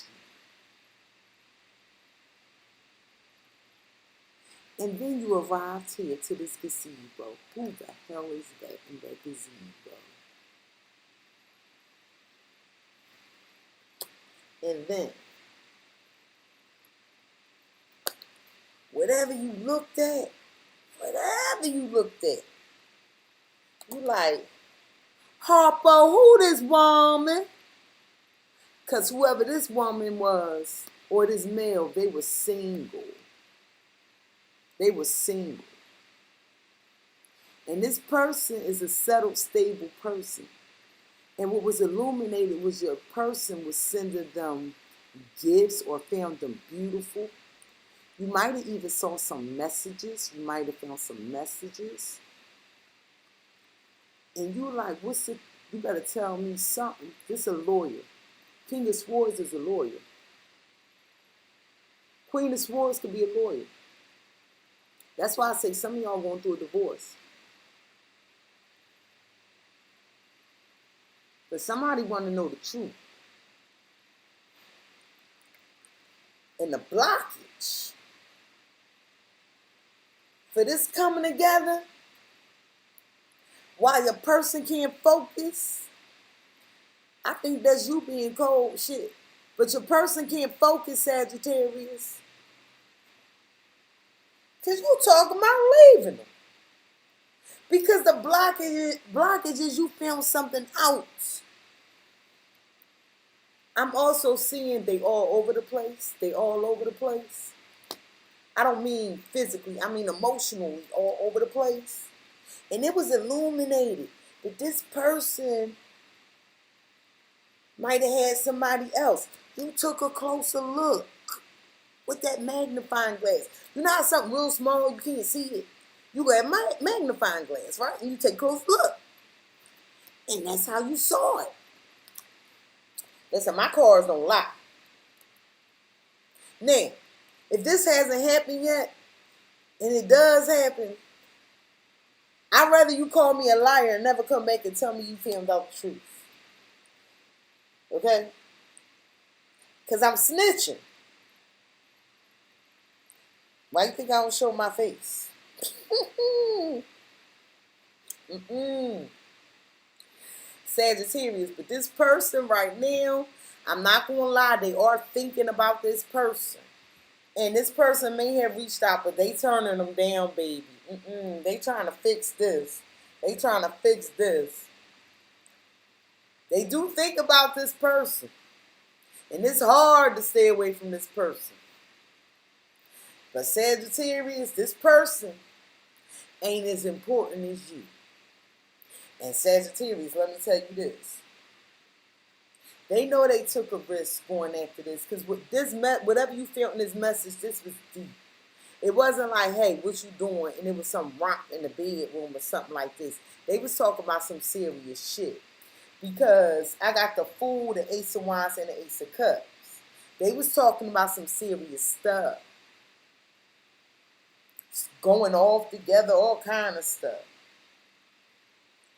And then you arrived here to this gazebo. Who the hell is that in that gazebo? And then, whatever you looked at, you like, Harpo, who this woman? Because whoever this woman was, or this male, they were single. They were single. And this person is a settled, stable person. And what was illuminated was your person was sending them gifts or found them beautiful. You might have even saw some messages. You might have found some messages. And you're like, what's it? You better tell me something. This is a lawyer. King of Swords is a lawyer. Queen of Swords could be a lawyer. That's why I say some of y'all going through a divorce. But somebody want to know the truth. And the blockage for this coming together, while your person can't focus, I think that's you being cold shit. But your person can't focus, Sagittarius. Because you talking about leaving them. Because the blockage is you found something out. I'm also seeing they all over the place. They all over the place. I don't mean physically. I mean emotionally all over the place. And it was illuminated that this person might have had somebody else. You took a closer look with that magnifying glass. You know how something real small, you can't see it? You got a magnifying glass, right? And you take a close look. And that's how you saw it. Listen, my cards don't lie. Now, if this hasn't happened yet, and it does happen, I'd rather you call me a liar and never come back and tell me you found out the truth. Okay? Because I'm snitching. Why you think I don't show my face? Sagittarius, but this person right now, I'm not going to lie, they are thinking about this person. And this person may have reached out, but they turning them down, baby. They trying to fix this. They trying to fix this. They do think about this person. And it's hard to stay away from this person. But Sagittarius, this person ain't as important as you. And Sagittarius, let me tell you this. They know they took a risk going after this. Because with this, whatever you felt in this message, this was deep. It wasn't like, hey, what you doing? And it was some romp in the bedroom or something like this. They was talking about some serious shit. Because I got the Fool, the Ace of Wands, and the Ace of Cups. They was talking about some serious stuff. Going off together, all kind of stuff.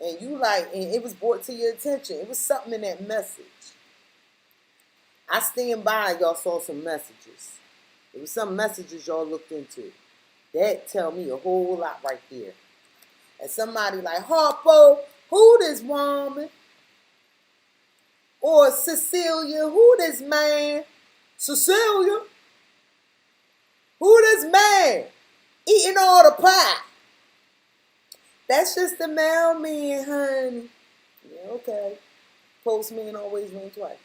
And you like, and it was brought to your attention. It was something in that message. I stand by, y'all saw some messages. There was some messages y'all looked into. That tell me a whole lot right there. And somebody like, Harpo, who this woman? Or Cecilia, who this man? Cecilia, who this man? Eating all the pie. That's just the mailman, honey. Yeah, okay. Postman always ring twice.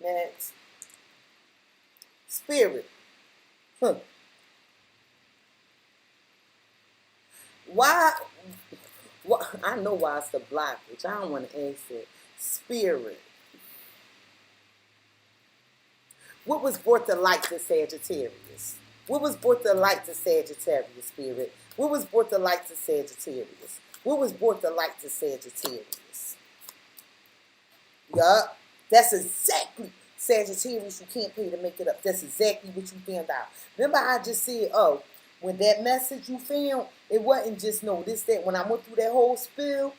Next. Spirit. Why? I know why it's the blockage. I don't want to answer. Spirit. What was brought to light to Sagittarius? What was brought to light to Sagittarius, Spirit? What was brought to light to Sagittarius? What was brought to light to Sagittarius? Yup. That's exactly Sagittarius. You can't pay to make it up. That's exactly what you found out. Remember I just said, oh, when that message you found, it wasn't just no this, that. When I went through that whole spill,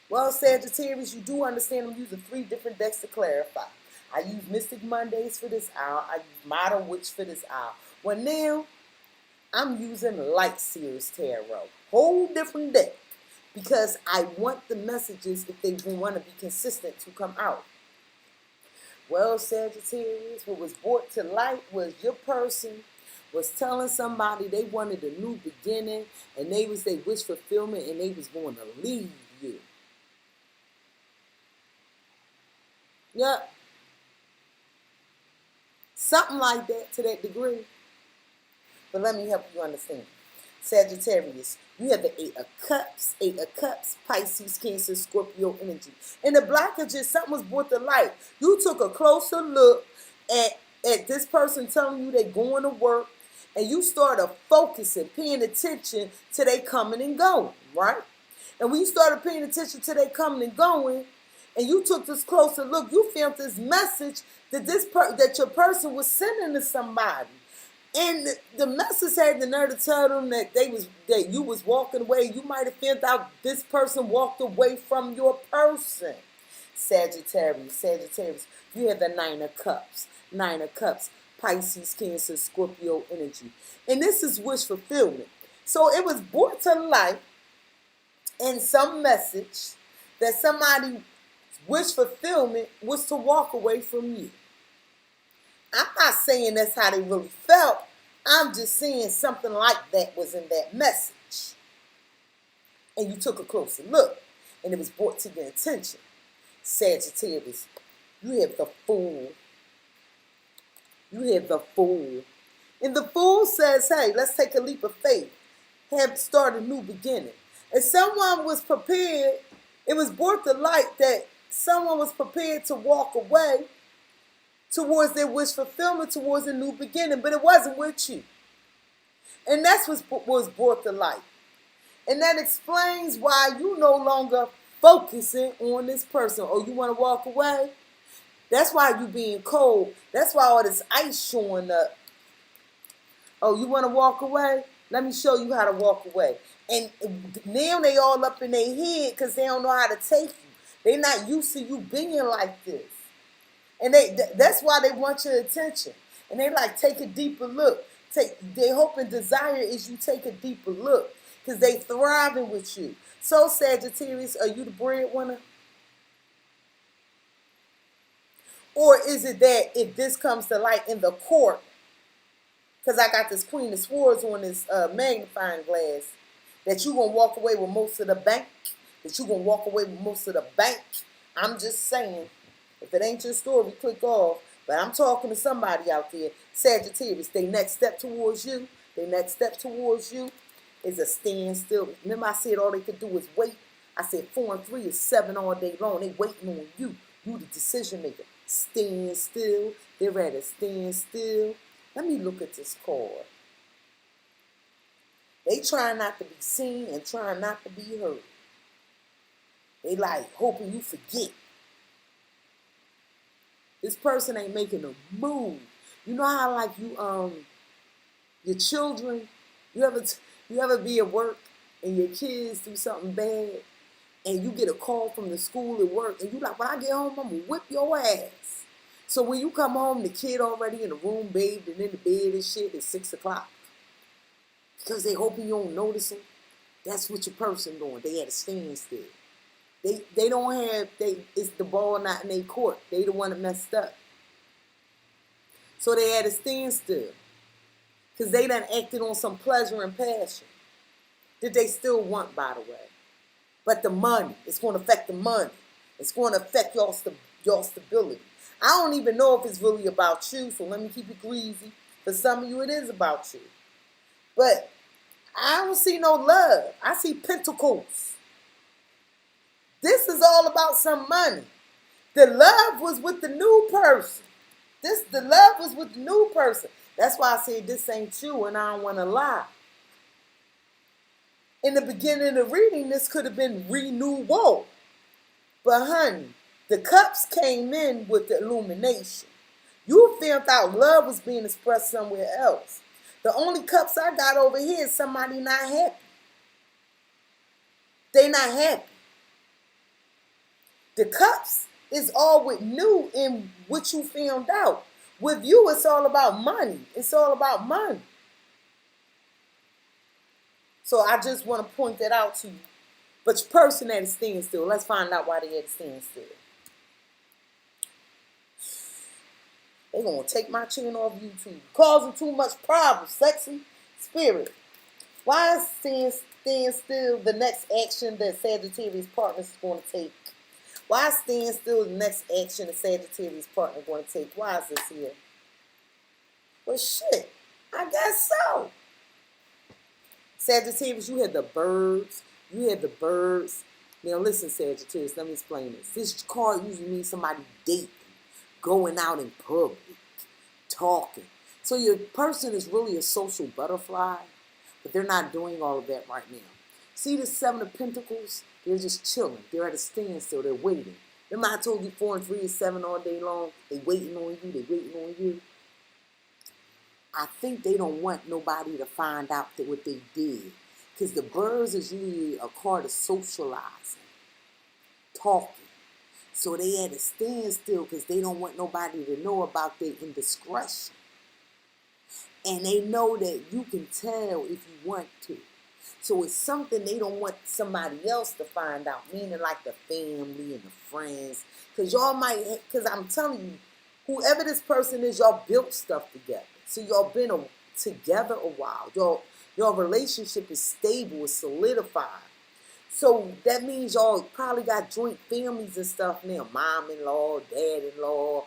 well, Sagittarius, you do understand I'm using 3 different decks to clarify. I use Mystic Mondays for this hour. I use Modern Witch for this hour. Well, now, I'm using Light Seers Tarot. Whole different deck. Because I want the messages, if they want to be consistent, to come out. Well, Sagittarius, what was brought to light was your person was telling somebody they wanted a new beginning, and they wish fulfillment, and they was going to leave you. Yep. Something like that to that degree. But let me help you understand. Sagittarius, you have the 8 of Cups, Pisces, Cancer, Scorpio energy. And the blockage is something was brought to light. You took a closer look at this person telling you they're going to work, and you started focusing, paying attention to they coming and going, right? And when you started paying attention to they coming and going, and you took this closer look, you felt this message that that your person was sending to somebody. And the message had the nerve to tell them that you was walking away. You might have felt out this person walked away from your person. Sagittarius, you have the 9 of Cups, Pisces, Cancer, Scorpio energy. And this is wish fulfillment. So it was brought to light in some message that somebody wish fulfillment was to walk away from you. I'm not saying that's how they really felt. I'm just saying something like that was in that message. And you took a closer look, and it was brought to your attention. Sagittarius, you have the Fool. And the Fool says, hey, let's take a leap of faith. Start a new beginning. And someone was prepared. It was brought to light that someone was prepared to walk away towards their wish fulfillment, towards a new beginning, but it wasn't with you. And that's what was brought to light. And that explains why you no longer focusing on this person. Oh, you want to walk away? That's why you being cold. That's why all this ice showing up. Oh, you want to walk away? Let me show you how to walk away. And now they all up in their head because they don't know how to take you. They not used to you being like this. And that's why they want your attention. And they like, take a deeper look. They hope and desire is you take a deeper look. Because they thriving with you. So Sagittarius, are you the breadwinner? Or is it that if this comes to light in the court, because I got this Queen of Swords on this magnifying glass, that you're going to walk away with most of the bank, that you're going to walk away with most of the bank. I'm just saying, if it ain't your story, click off. But I'm talking to somebody out there, Sagittarius, their next step towards you, is a standstill. Remember I said all they could do is wait? I said 4 and 3 is 7 all day long. They waiting on you. You the decision maker. Stand still. They're at a standstill. Let me look at this card. They trying not to be seen and trying not to be heard. They like hoping you forget. This person ain't making a move. You know how like your children, you ever be at work and your kids do something bad and you get a call from the school at work and you like, when I get home, I'm gonna whip your ass. So when you come home, the kid already in the room, bathed and in the bed and shit at 6 o'clock. Because they hoping you don't notice them. That's what your person doing. They at a standstill. They don't have, it's the ball not in their court. They the one that messed up. So they at a standstill. Because they done acted on some pleasure and passion that they still want, by the way. But the money, it's going to affect the money. It's going to affect y'all stability. I don't even know if it's really about you, so let me keep it greasy. For some of you, it is about you. But I don't see no love. I see pentacles. This is all about some money. The love was with the new person. The love was with the new person. That's why I said this ain't you and I don't want to lie. In the beginning of the reading, this could have been renewal. But honey, the cups came in with the illumination. You found out love was being expressed somewhere else. The only cups I got over here is somebody not happy. They not happy. The cups is all with new in what you found out. With you, it's all about money. It's all about money. So I just want to point that out to you. But your person at a standstill. Let's find out why they at a standstill. They're going to take my chin off YouTube. Causing too much problems. Sexy spirit. Why is stand still the next action that Sagittarius partners is going to take? Why stand still the next action the Sagittarius partner going to take? Why is this here? Well, shit. I guess so. Sagittarius, you had the birds. You had the birds. Now, listen, Sagittarius, let me explain this. This card usually means somebody dating, going out in public, talking. So your person is really a social butterfly, but they're not doing all of that right now. See the 7 of Pentacles? They're just chilling. They're at a standstill. They're waiting. Remember I told you 4 and 3 is 7 all day long? They waiting on you. They waiting on you. I think they don't want nobody to find out that what they did. Because the birds is usually a card of socializing, talking. So they at a standstill because they don't want nobody to know about their indiscretion. And they know that you can tell if you want to. So it's something they don't want somebody else to find out, meaning like the family and the friends. Because y'all might, because I'm telling you, whoever this person is, y'all built stuff together. So y'all been together a while. Your relationship is stable, it's solidified. So that means y'all probably got joint families and stuff now. Mom-in-law, dad-in-law,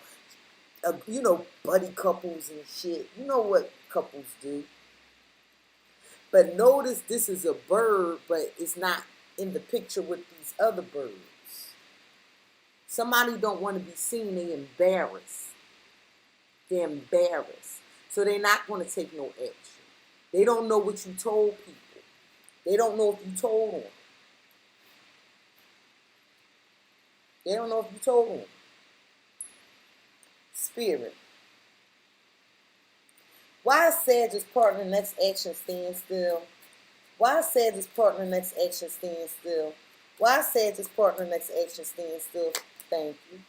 buddy couples and shit. You know what couples do. But notice this is a bird, but it's not in the picture with these other birds. Somebody don't want to be seen, they embarrassed. They're embarrassed. So they're not going to take no action. They don't know what you told people. They don't know if you told them. They don't know if you told them. Spirit. Why is Sag's partner next action stand still? Why is Sag's partner next action stand still? Why Sagittarius partner next action stand still? Thank you.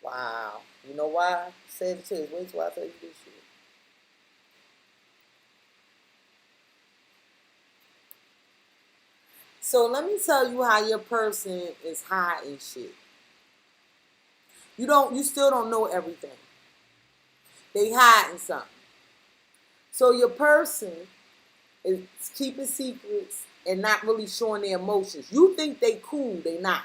Wow. You know why? Sagittarius, wait till I tell you this shit. So let me tell you how your person is hiding shit. You still don't know everything. They hiding something. So your person is keeping secrets and not really showing their emotions. You think they cool, they not.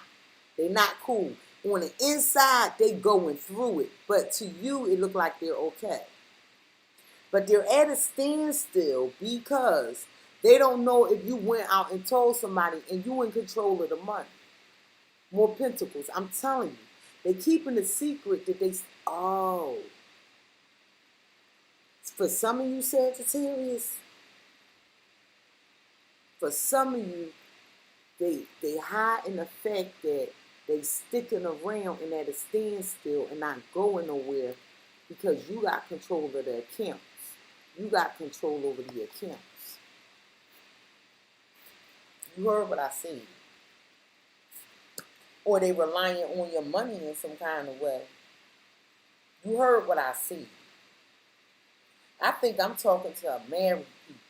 They not cool. On the inside, they going through it. But to you, it look like they're okay. But they're at a standstill because they don't know if you went out and told somebody and you in control of the money. More pentacles. I'm telling you. They're keeping a secret that they... Oh. For some of you Sagittarius, for some of you, they hide in the fact that they sticking around and at a standstill and not going nowhere because you got control of the accounts. You got control over the accounts. You heard what I said. Or they relying on your money in some kind of way. You heard what I said. I think I'm talking to married people.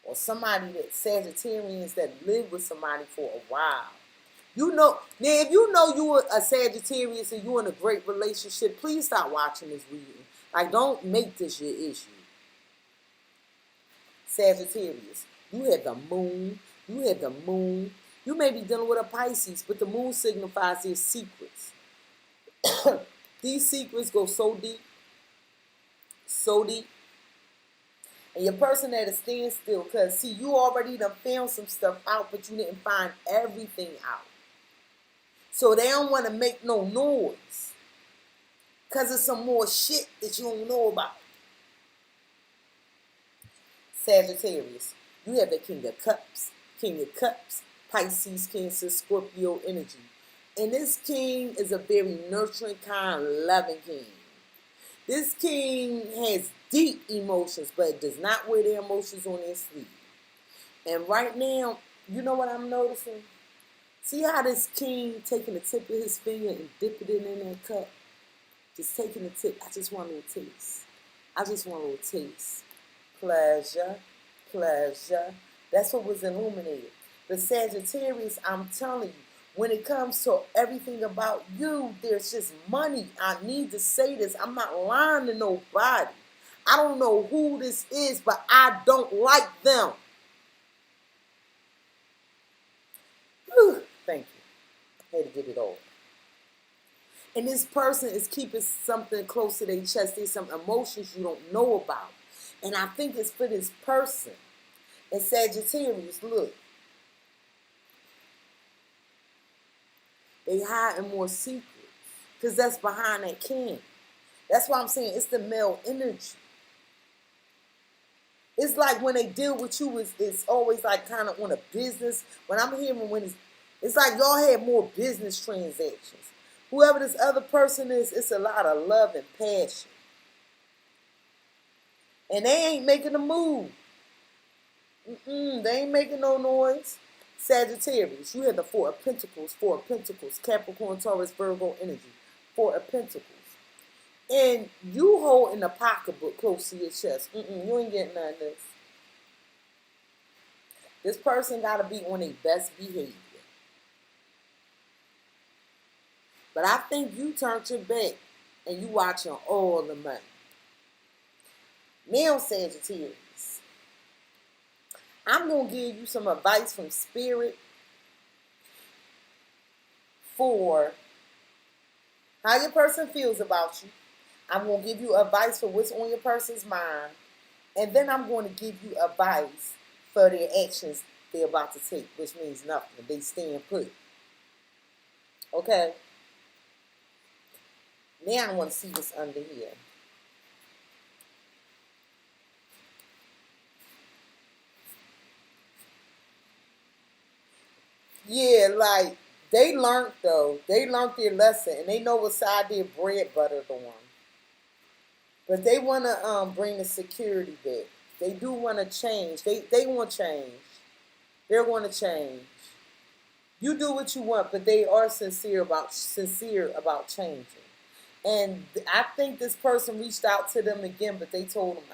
Or somebody that Sagittarians that live with somebody for a while. You know, now if you know you are a Sagittarius and you're in a great relationship, please stop watching this reading. Like, don't make this your issue. Sagittarius, you have the moon. You have the moon. You may be dealing with a Pisces, but the moon signifies their secrets. These secrets go so deep. So deep. And your person at a standstill, because, see, you already done found some stuff out, but you didn't find everything out. So they don't want to make no noise. Because there's some more shit that you don't know about. Sagittarius, you have the King of Cups. King of Cups, Pisces, Cancer, Scorpio energy. And this king is a very nurturing, kind, loving king. This king has deep emotions, but does not wear their emotions on their sleeve. And right now, you know what I'm noticing? See how this king taking the tip of his finger and dipping it in that cup? Just taking the tip. I just want a little taste. I just want a little taste. Pleasure, pleasure. That's what was illuminated. The Sagittarius, I'm telling you, when it comes to everything about you, there's just money. I need to say this. I'm not lying to nobody. I don't know who this is, but I don't like them. Whew, thank you. Had to get it over. And this person is keeping something close to their chest. There's some emotions you don't know about. And I think it's for this person. And Sagittarius, look. They hiding more secrets. Because that's behind that king. That's why I'm saying it's the male energy. It's like when they deal with you, it's always like kind of on a business. When I'm hearing when it's like y'all had more business transactions. Whoever this other person is, it's a lot of love and passion. And they ain't making a move. They ain't making no noise. Sagittarius, you have the Four of Pentacles, Capricorn, Taurus, Virgo energy. Four of Pentacles. And you holding the pocketbook close to your chest. You ain't getting none of this. This person got to be on their best behavior. But I think you turned your back and you watching all the money. Now, Sagittarius, I'm going to give you some advice from Spirit for how your person feels about you. I'm going to give you advice for what's on your person's mind. And then I'm going to give you advice for their actions they're about to take, which means nothing. They stand put. Okay? Now I want to see what's under here. Yeah, like, they learned, though. They learned their lesson, and they know what side their bread buttered on. But they want to bring the security back. They do want to change. They want change. They're going to change. You do what you want, but they are sincere about changing. And I think this person reached out to them again, but they told them,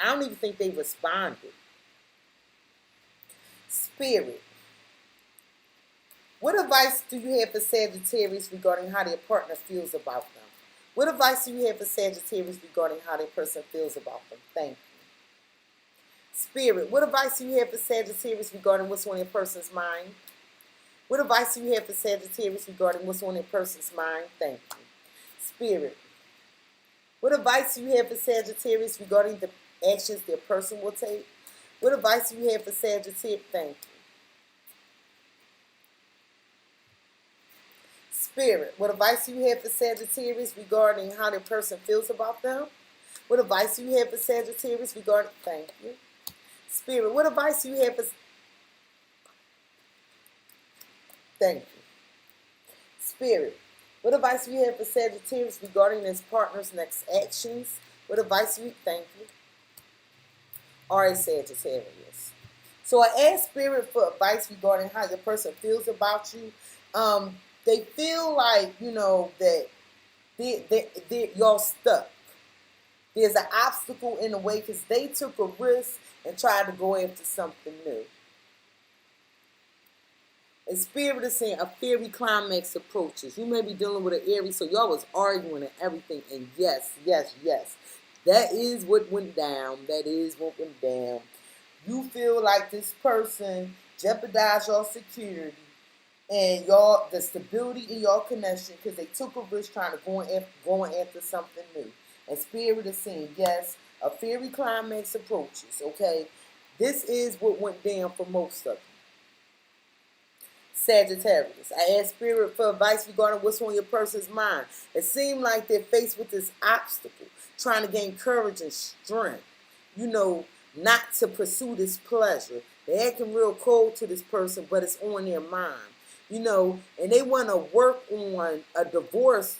I don't even think they responded. Spirit. What advice do you have for Sagittarius regarding how their partner feels about them? What advice do you have for Sagittarius regarding how their person feels about them? Thank you. Spirit. What advice do you have for Sagittarius regarding what's on their person's mind? What advice do you have for Sagittarius regarding what's on their person's mind? Thank you. Spirit. What advice do you have for Sagittarius regarding the actions their person will take? What advice do you have for Sagittarius? Thank you. Spirit. What advice do you have for Sagittarius regarding how their person feels about them? What advice do you have for Sagittarius regarding... Thank you. Spirit. What advice do you have for... Thank you. Spirit. What advice do you have for Sagittarius regarding his partner's next actions? What advice do you... Thank you. Alright, Sagittarius. So I asked Spirit for advice regarding how your person feels about you. They feel like, you know, that y'all stuck. There's an obstacle in the way because they took a risk and tried to go after something new. And Spirit is saying a fairy climax approaches. You may be dealing with an Aries, so y'all was arguing and everything. And yes, yes, yes. That is what went down. That is what went down. You feel like this person jeopardized your security and y'all, the stability in your connection, because they took a risk trying to going after something new. And Spirit is saying, yes, a fairy climax approaches, okay? This is what went down for most of you. Sagittarius. I asked Spirit for advice regarding what's on your person's mind. It seemed like they're faced with this obstacle, trying to gain courage and strength, you know, not to pursue this pleasure. They're acting real cold to this person, but it's on their mind. You know, and they want to work on a divorce.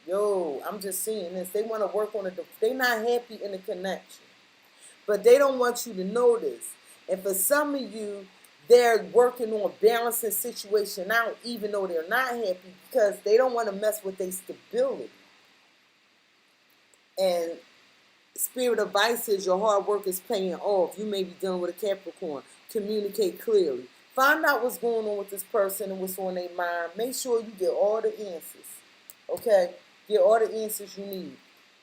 Yo, I'm just seeing this. They want to work on a divorce. They're not happy in the connection. But they don't want you to know this. And for some of you, they're working on balancing situation out, even though they're not happy, because they don't want to mess with their stability. And Spirit advice is your hard work is paying off. You may be dealing with a Capricorn. Communicate clearly. Find out what's going on with this person and what's on their mind. Make sure you get all the answers. Okay? Get all the answers you need.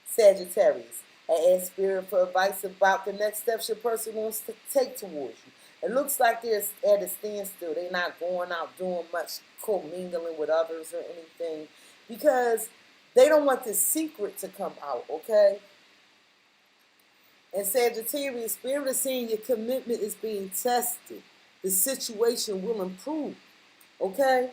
Sagittarius. I ask Spirit for advice about the next steps your person wants to take towards you. It looks like they're at a standstill. They're not going out doing much commingling with others or anything because they don't want this secret to come out, okay? And Sagittarius, Spirit is saying your commitment is being tested. The situation will improve. Okay?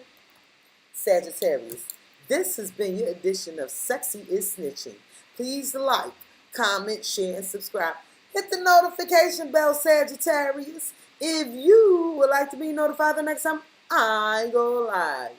Sagittarius. This has been your edition of Cexxi is Snitching. Please like, comment, share, and subscribe. Hit the notification bell, Sagittarius, if you would like to be notified the next time I go live.